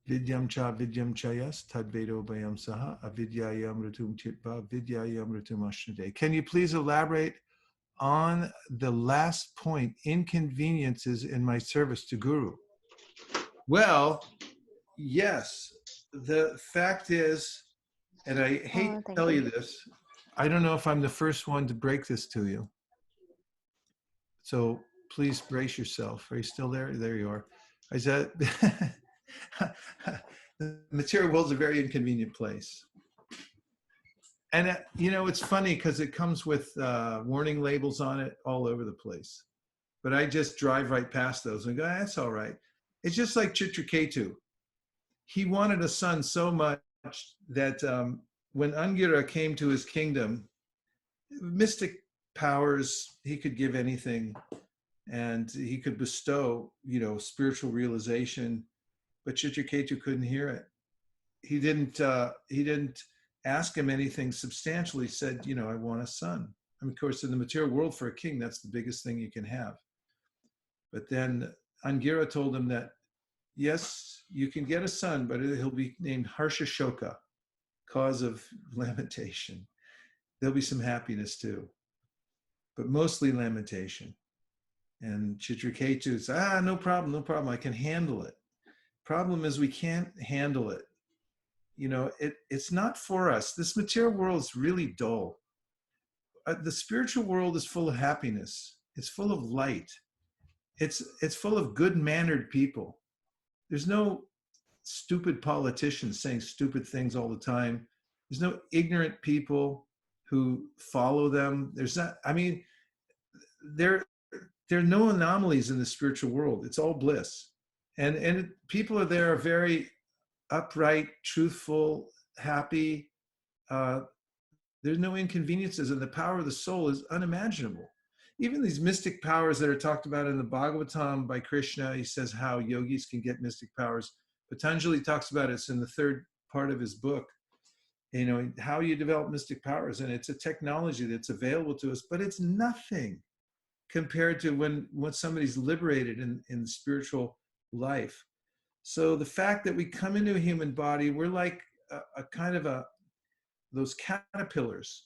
Vidyam chayas tadvedo bayam saha avidyayam ritum chitva vidyayam ritum ashnade. Can you please elaborate on the last point, inconveniences in my service to Guru? Well, yes. The fact is, and I hate to tell you this, I don't know if I'm the first one to break this to you. So please brace yourself. Are you still there? There you are. I said, the material world is a very inconvenient place. And, it's funny because it comes with warning labels on it all over the place. But I just drive right past those and go, that's all right. It's just like Chitraketu. He wanted a son so much that when Angira came to his kingdom, mystic powers, he could give anything and he could bestow, spiritual realization, but Chitraketu couldn't hear it. He didn't ask him anything substantial. He said, I want a son. I mean, of course, in the material world for a king, that's the biggest thing you can have. But then Angira told him that, yes, you can get a son, but he'll be named Harsha Shoka, cause of lamentation. There'll be some happiness too, but mostly lamentation. And Chitraketu said, no problem. I can handle it. Problem is we can't handle it. It's not for us. This material world is really dull. The spiritual world is full of happiness. It's full of light. It's full of good-mannered people. There's no stupid politicians saying stupid things all the time. There's no ignorant people who follow them. There's not, there are no anomalies in the spiritual world. It's all bliss. And people are there are very upright, truthful, happy. There's no inconveniences, and the power of the soul is unimaginable. Even these mystic powers that are talked about in the Bhagavatam by Krishna, he says how yogis can get mystic powers. Patanjali talks about it. It's in the third part of his book, how you develop mystic powers. And it's a technology that's available to us, but it's nothing compared to when somebody's liberated in spiritual life. So the fact that we come into a human body, we're like a kind of those caterpillars.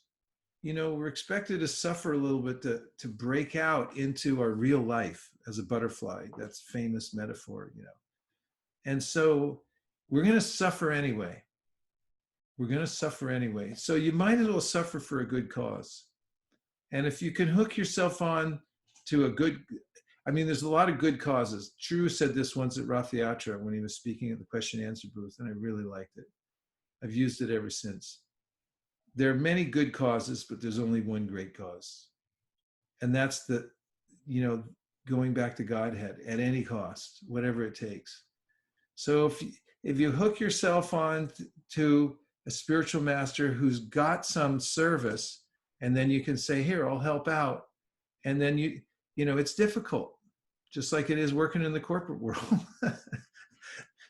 We're expected to suffer a little bit to break out into our real life as a butterfly. That's a famous metaphor, And so we're going to suffer anyway. So you might as well suffer for a good cause. And if you can hook yourself on to a good, there's a lot of good causes. Drew said this once at Rath Yatra when he was speaking at the question and answer booth, and I really liked it. I've used it ever since. There are many good causes, but there's only one great cause. And that's going back to Godhead at any cost, whatever it takes. So if you hook yourself on to a spiritual master who's got some service, and then you can say, here, I'll help out. And then it's difficult, just like it is working in the corporate world.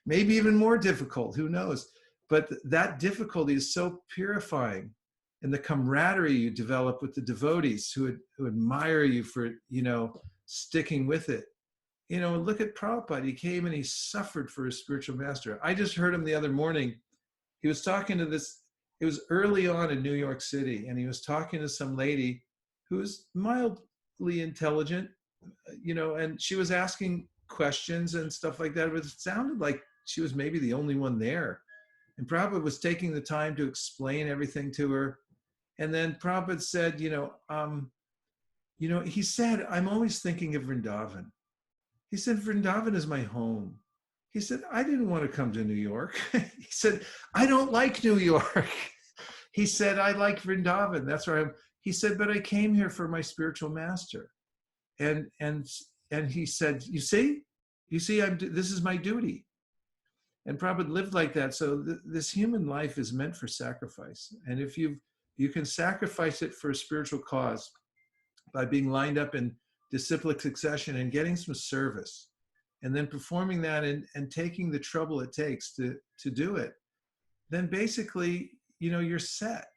Maybe even more difficult, who knows? But that difficulty is so purifying, and the camaraderie you develop with the devotees who admire you for, sticking with it. Look at Prabhupada. He came and he suffered for his spiritual master. I just heard him the other morning. He was talking to it was early on in New York City, and he was talking to some lady who was mildly intelligent, and she was asking questions and stuff like that, but it sounded like she was maybe the only one there. And Prabhupada was taking the time to explain everything to her. And then Prabhupada said, he said, I'm always thinking of Vrindavan. He said, Vrindavan is my home. He said, I didn't want to come to New York. He said, I don't like New York. He said, I like Vrindavan. That's where he said, but I came here for my spiritual master. And he said, you see, this is my duty. And Prabhupada lived like that. So this human life is meant for sacrifice. And if you can sacrifice it for a spiritual cause by being lined up in disciplic succession and getting some service, and then performing that and taking the trouble it takes to do it, then basically, you're set.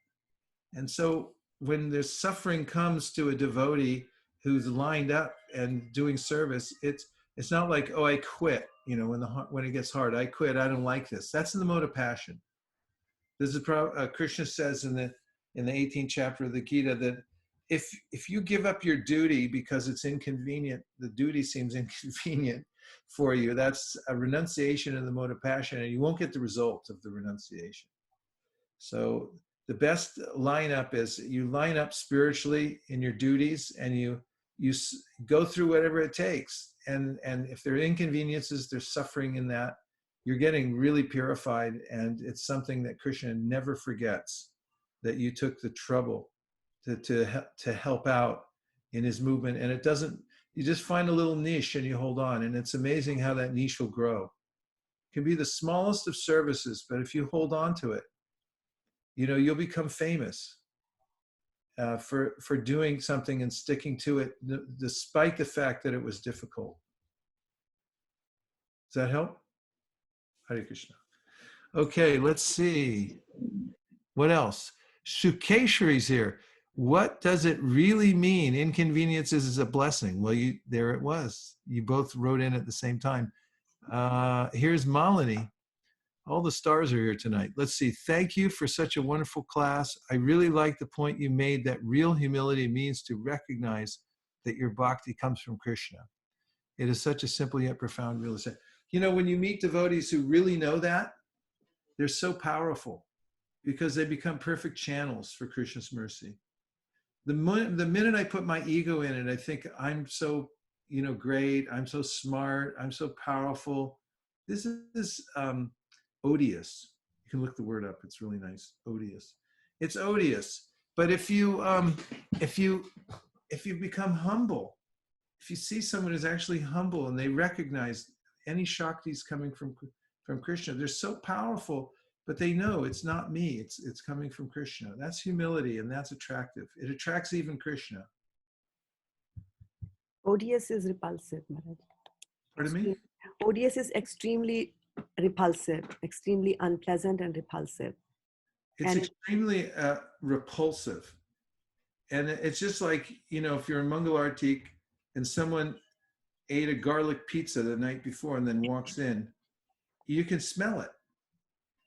And so when the suffering comes to a devotee who's lined up and doing service, it's not like, oh, I quit. When it gets hard, I quit. I don't like this. That's in the mode of passion. This is Krishna says in the 18th chapter of the Gita that if you give up your duty because it's inconvenient, the duty seems inconvenient for you. That's a renunciation in the mode of passion, and you won't get the result of the renunciation. So the best lineup is you line up spiritually in your duties, and you go through whatever it takes. And if there are inconveniences, there's suffering in that, you're getting really purified. And it's something that Krishna never forgets, that you took the trouble to help out in his movement. And you just find a little niche and you hold on. And it's amazing how that niche will grow. It can be the smallest of services, but if you hold on to it, you'll become famous for doing something and sticking to it, despite the fact that it was difficult. Does that help? Hare Krishna. Okay, let's see. What else? Shukeshwari's here. What does it really mean? Inconveniences is a blessing. Well, there it was. You both wrote in at the same time. Here's Malini. All the stars are here tonight. Let's see. Thank you for such a wonderful class. I really like the point you made that real humility means to recognize that your bhakti comes from Krishna. It is such a simple yet profound realization. When you meet devotees who really know that, they're so powerful because they become perfect channels for Krishna's mercy. The minute I put my ego in it, I think I'm so, great. I'm so smart. I'm so powerful. This is odious. You can look the word up. It's really nice. Odious. It's odious. But if you become humble, if you see someone who's actually humble and they recognize any Shakti is coming from Krishna, they're so powerful, but they know it's not me. It's coming from Krishna. That's humility, and that's attractive. It attracts even Krishna. Odious is repulsive, Maharaj. Pardon me? Odious is extremely repulsive, extremely unpleasant and repulsive. It's extremely repulsive. And it's just like, if you're in Mangalartik and someone ate a garlic pizza the night before and then walks in, you can smell it.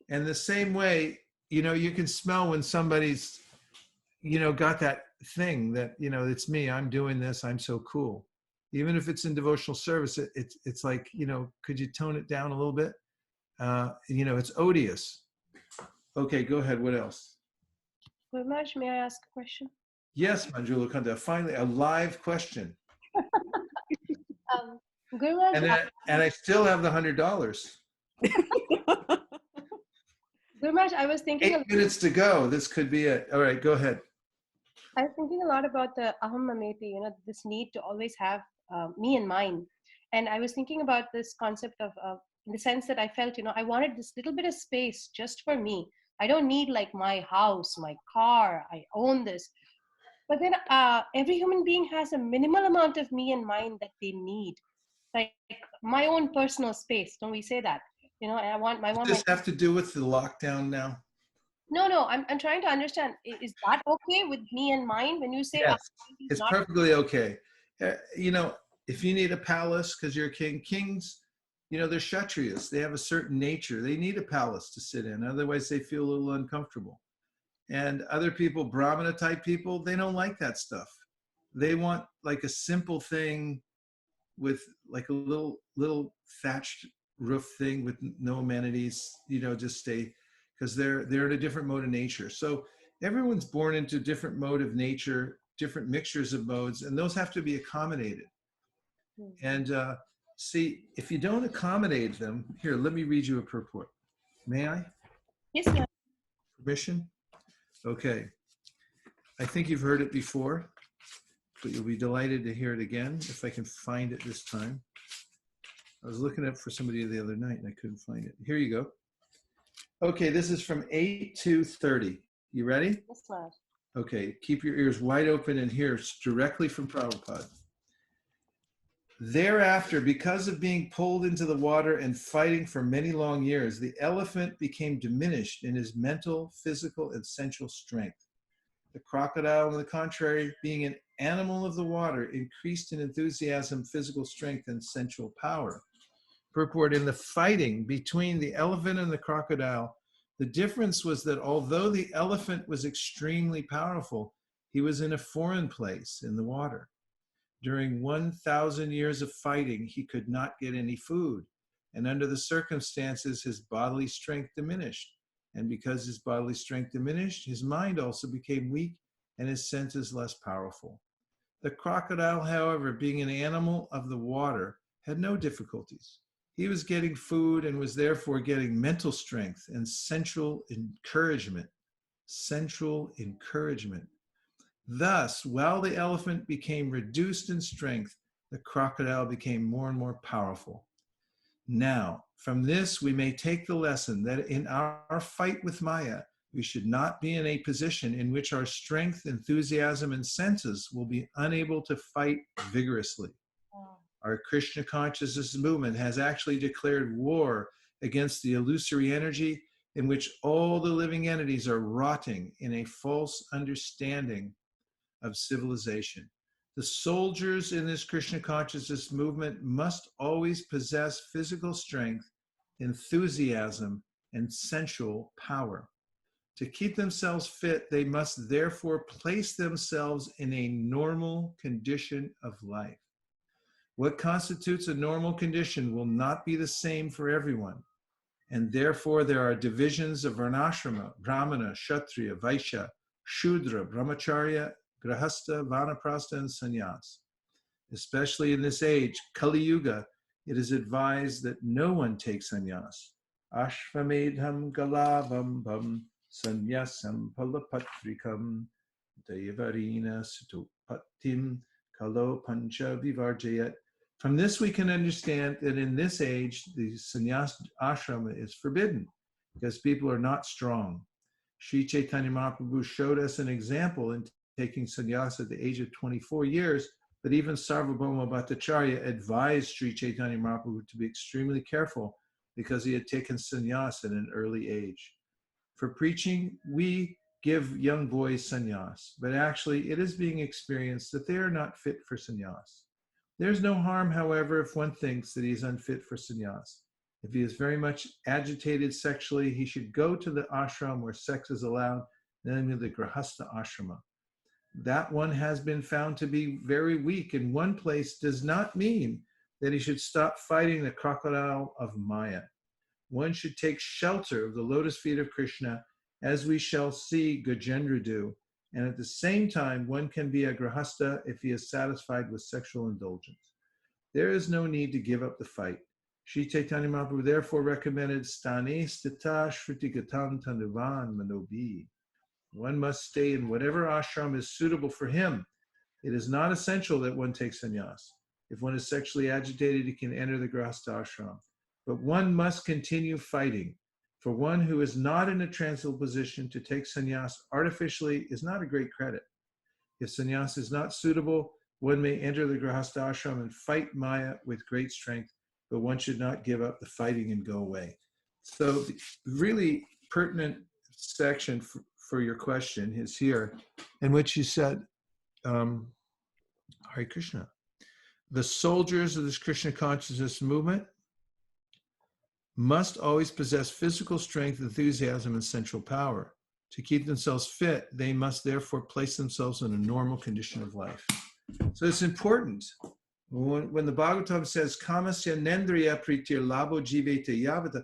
And the same way, you can smell when somebody's, got that thing that, it's me, I'm doing this, I'm so cool. Even if it's in devotional service, it's like, could you tone it down a little bit? It's odious. Okay, go ahead. What else? Gurumaj, may I ask a question? Yes, Manjula Kanda. Finally, a live question. Gurumaj, and I still have the $100. Gurumaj, I was thinking 8 minutes to go. This could be it. All right, go ahead. I was thinking a lot about the aham mameti, this need to always have me in mind. And I was thinking about this concept of, in the sense that I felt, I wanted this little bit of space just for me. I don't need like my house, my car, I own this. But then every human being has a minimal amount of me in mind that they need. Like my own personal space, don't we say that? Does this have to do with the lockdown now? No, I'm trying to understand. Is that okay with me in mind when you say? Yes, it's perfectly okay. If you need a palace because you're a king, kings, they're kshatriyas. They have a certain nature. They need a palace to sit in. Otherwise, they feel a little uncomfortable. And other people, Brahmana type people, they don't like that stuff. They want like a simple thing with like a little thatched roof thing with no amenities, just stay, because they're in a different mode of nature. So everyone's born into different mode of nature, different mixtures of modes, and those have to be accommodated. And see, if you don't accommodate them, here, let me read you a purport. May I? Yes, sir. Permission? Okay. I think you've heard it before, but you'll be delighted to hear it again if I can find it this time. I was looking up for somebody the other night and I couldn't find it. Here you go. Okay, this is from 8/2/30. You ready? Yes, sir. Okay, keep your ears wide open and hear directly from Prabhupada. Thereafter, because of being pulled into the water and fighting for many long years, the elephant became diminished in his mental, physical, and sensual strength. The crocodile, on the contrary, being an animal of the water, increased in enthusiasm, physical strength, and sensual power. Purport: in the fighting between the elephant and the crocodile, the difference was that although the elephant was extremely powerful, he was in a foreign place in the water. During 1,000 years of fighting, he could not get any food, and under the circumstances, his bodily strength diminished. And because his bodily strength diminished, his mind also became weak and his senses less powerful. The crocodile, however, being an animal of the water, had no difficulties. He was getting food and was therefore getting mental strength and sensual encouragement. Sensual encouragement. Thus, while the elephant became reduced in strength, the crocodile became more and more powerful. Now, from this, we may take the lesson that in our fight with Maya, we should not be in a position in which our strength, enthusiasm, and senses will be unable to fight vigorously. Our Krishna consciousness movement has actually declared war against the illusory energy in which all the living entities are rotting in a false understanding of civilization. The soldiers in this Krishna consciousness movement must always possess physical strength, enthusiasm, and sensual power. To keep themselves fit, they must therefore place themselves in a normal condition of life. What constitutes a normal condition will not be the same for everyone, and therefore there are divisions of varnashrama, brahmana, kshatriya, vaishya, shudra, brahmacharya, grahastha, vanaprastha, and sannyas. Especially in this age, Kali Yuga, it is advised that no one takes sannyas. Ashvamedham galavam bam sannyasam palapatrikam devarina sutupatim kalo pancha vivarjayat. From this we can understand that in this age, the sannyas ashrama is forbidden because people are not strong. Sri Chaitanya Mahaprabhu showed us an example in taking sannyas at the age of 24 years, but even Sarvabhauma Bhattacharya advised Sri Chaitanya Mahaprabhu to be extremely careful because he had taken sannyas at an early age. For preaching, we give young boys sannyas, but actually it is being experienced that they are not fit for sannyas. There's no harm, however, if one thinks that he is unfit for sannyas. If he is very much agitated sexually, he should go to the ashram where sex is allowed, namely the grahastha ashrama. That one has been found to be very weak in one place does not mean that he should stop fighting the crocodile of Maya. One should take shelter of the lotus feet of Krishna, as we shall see Gajendra do, and at the same time, one can be a grahastha if he is satisfied with sexual indulgence. There is no need to give up the fight. Sri Chaitanya Mahaprabhu therefore recommended stane stita shrutigatam tanuvan manobi. One must stay in whatever ashram is suitable for him. It is not essential that one take sannyas. If one is sexually agitated, he can enter the grahastha ashram. But one must continue fighting. For one who is not in a tranquil position, to take sannyas artificially is not a great credit. If sannyas is not suitable, one may enter the grahastha ashram and fight Maya with great strength, but one should not give up the fighting and go away. So the really pertinent section for your question is here, in which you said, Hare Krishna, the soldiers of this Krishna consciousness movement must always possess physical strength, enthusiasm, and sensual power. To keep themselves fit, they must therefore place themselves in a normal condition of life. So it's important. When the Bhagavatam says, Kamasya nendriya pritir labo jivete yavata,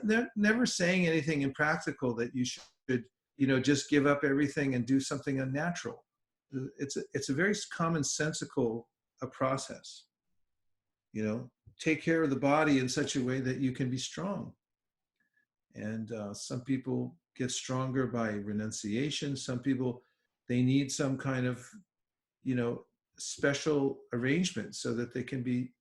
they're never saying anything impractical that you should, just give up everything and do something unnatural. It's a very commonsensical process. Take care of the body in such a way that you can be strong. And some people get stronger by renunciation. Some people, they need some kind of, special arrangement so that they can be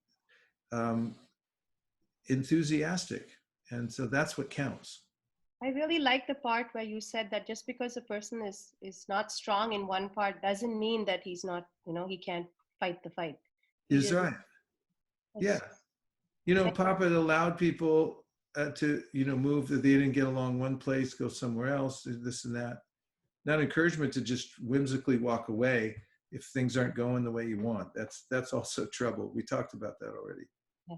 enthusiastic. And so that's what counts. I really like the part where you said that just because a person is not strong in one part doesn't mean that he's not, he can't fight the fight. Is right. Yeah. Papa allowed people to, move, that they didn't get along one place, go somewhere else, this and that. Not encouragement to just whimsically walk away if things aren't going the way you want. That's also trouble. We talked about that already. Yeah.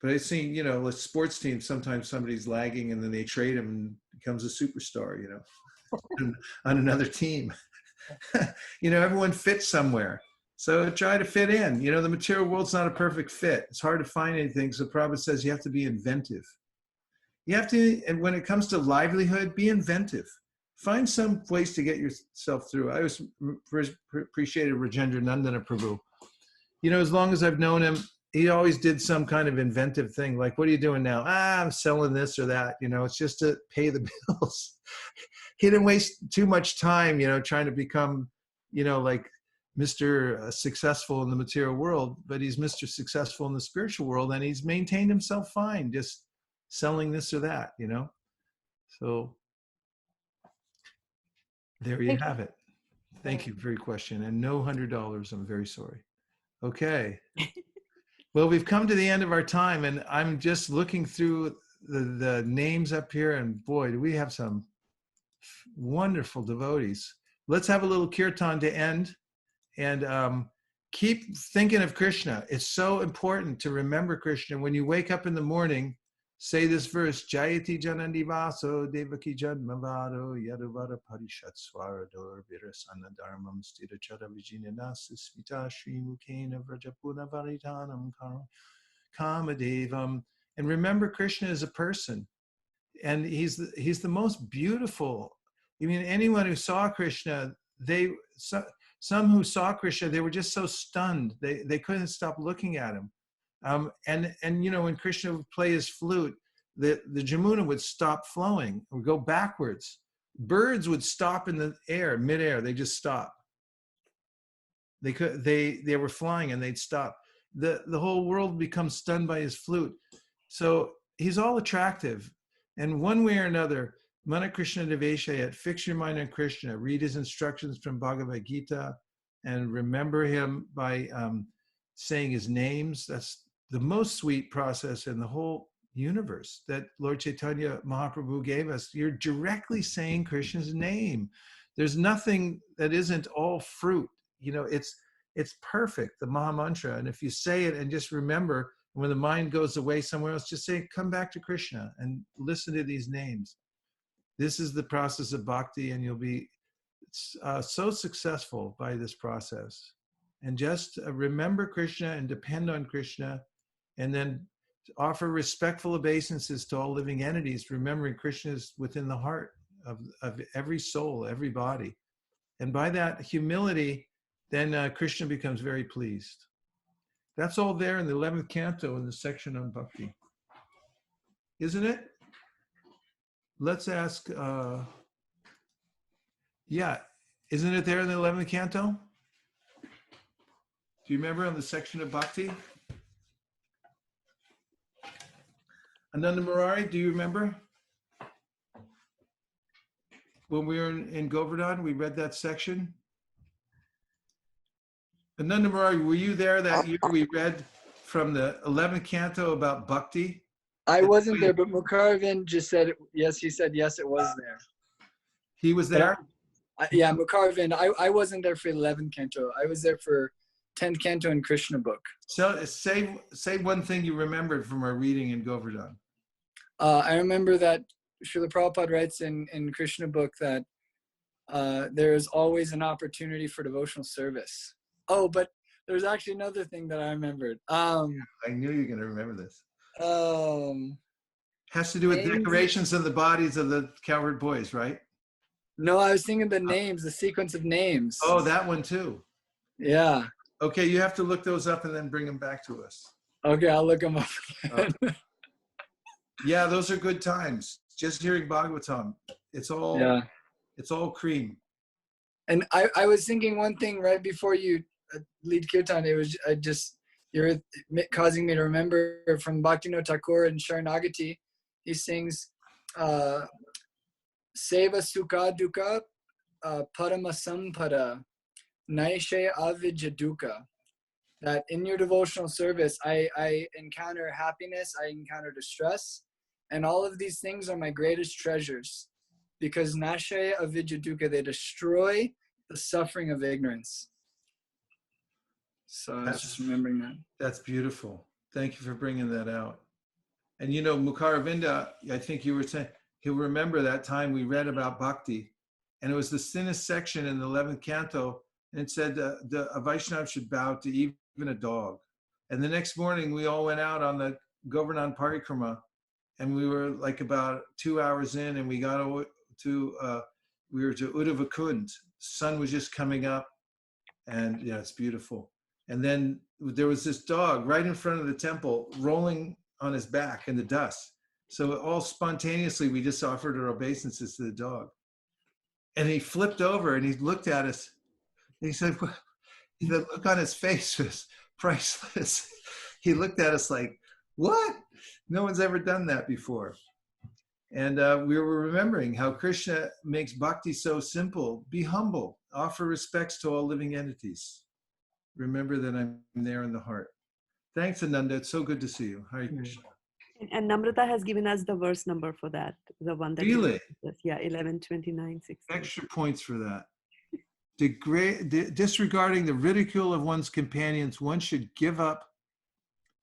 But I've seen, a sports team, sometimes somebody's lagging and then they trade him and becomes a superstar, on another team. Everyone fits somewhere. So try to fit in. The material world's not a perfect fit. It's hard to find anything. So Prabhupada says you have to be inventive. You have to, and when it comes to livelihood, be inventive. Find some place to get yourself through. I always appreciated Rajendra Nandana Prabhu. As long as I've known him, he always did some kind of inventive thing. Like, what are you doing now? I'm selling this or that. It's just to pay the bills. He didn't waste too much time, trying to become, like Mr. Successful in the material world, but he's Mr. Successful in the spiritual world, and he's maintained himself fine, just selling this or that, So there you have it. Thank you for your question. And no $100. I'm very sorry. Okay. Well, we've come to the end of our time, and I'm just looking through the names up here, and boy, do we have some wonderful devotees. Let's have a little kirtan to end, and keep thinking of Krishna. It's so important to remember Krishna. When you wake up in the morning, say this verse, Jayati Janandivaso Devaki Janmavado Yadavara Parishat Swarador Virasana Dharmam Stira Chara Vijinana Sismita Shri Mukena Vrajapuna Varitanam Kamadevam. And remember, Krishna is a person, and he's the most beautiful. Anyone who saw Krishna, some who saw Krishna, they were just so stunned. They couldn't stop looking at him. And when Krishna would play his flute, the Jamuna would stop flowing or go backwards. Birds would stop in the air, midair. They just stop. They were flying and they'd stop. The whole world becomes stunned by his flute. So he's all attractive. And one way or another, Mana Krishna Deveshayat, fix your mind on Krishna, read his instructions from Bhagavad Gita, and remember him by saying his names. That's the most sweet process in the whole universe that Lord Chaitanya Mahaprabhu gave us. You're directly saying Krishna's name. There's nothing that isn't all fruit. It's perfect, the Maha Mantra. And if you say it and just remember, when the mind goes away somewhere else, just say, come back to Krishna and listen to these names. This is the process of bhakti, and you'll be so successful by this process. And just remember Krishna and depend on Krishna, and then offer respectful obeisances to all living entities, remembering Krishna is within the heart of every soul, every body. And by that humility, then Krishna becomes very pleased. That's all there in the 11th canto in the section on bhakti. Isn't it? Let's ask, yeah, isn't it there in the 11th canto? Do you remember on the section of bhakti? Ananda Murari, do you remember? When we were in Govardhan, we read that section. Ananda Murari, were you there that year we read from the 11th canto about bhakti? I wasn't there, but Mukaravan just said, yes, he said, yes, it was there. He was there? Yeah, Mukaravan. I wasn't there for the 11th canto. I was there for 10th canto in Krishna book. So say one thing you remembered from our reading in Govardhan. I remember that Srila Prabhupada writes in Krishna book that there is always an opportunity for devotional service. Oh, but there's actually another thing that I remembered. I knew you were going to remember this. Has to do with Names? decorations of the bodies of the cowherd boys, right? No, I was thinking the names, the sequence of names. Oh, that one too. Yeah. Okay, you have to look those up and then bring them back to us. Okay, I'll look them up. Yeah, those are good times. Just hearing Bhagavatam, it's all cream. And I was thinking one thing right before you lead kirtan. It was you're causing me to remember from Bhaktivinoda Thakur and Sharanagati. He sings Seva Sukha Dukkha Parama Sampada Naishe Avijaduka. That in your devotional service, I encounter happiness, I encounter distress, and all of these things are my greatest treasures, because Nashe Avijaduka, they destroy the suffering of ignorance. So I was just remembering that. That's beautiful. Thank you for bringing that out. And you know, Mukaravinda, I think you were saying, he'll remember that time we read about bhakti, and it was the thinnest section in the 11th canto, and it said a Vaishnava should bow to even a dog. And the next morning we all went out on the Govardhan Parikrama, and we were like about 2 hours in, and we got to we were to Uddhavakund. The sun was just coming up, and yeah, it's beautiful. And then there was this dog right in front of the temple rolling on his back in the dust. So all spontaneously, we just offered our obeisances to the dog. And he flipped over and he looked at us. And he said, the look on his face was priceless. He looked at us like, what? No one's ever done that before. And we were remembering how Krishna makes bhakti so simple. Be humble. Offer respects to all living entities. Remember that I'm there in the heart. Thanks, Ananda. It's so good to see you. Hare Krishna. And Namrata has given us the verse number for that. The one that really? Yeah, 11:29:16. Extra points for that. Disregarding the ridicule of one's companions, one should give up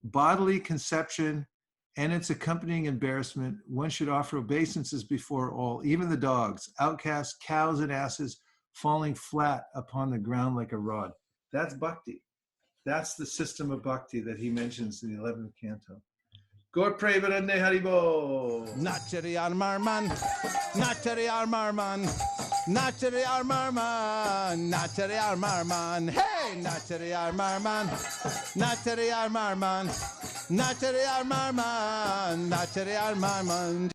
bodily conception and its accompanying embarrassment. One should offer obeisances before all, even the dogs, outcasts, cows, and asses falling flat upon the ground like a rod. That's bhakti. That's the system of bhakti that he mentions in the 11th canto. Gaur Prevarande Haribo. Nachari Armarman, Nachari Armarman, Nachari Armarman, Nachari Armarman, hey, Nachari Armarman, Nachari Armarman, Nachari Armarman, Nachari Armarman.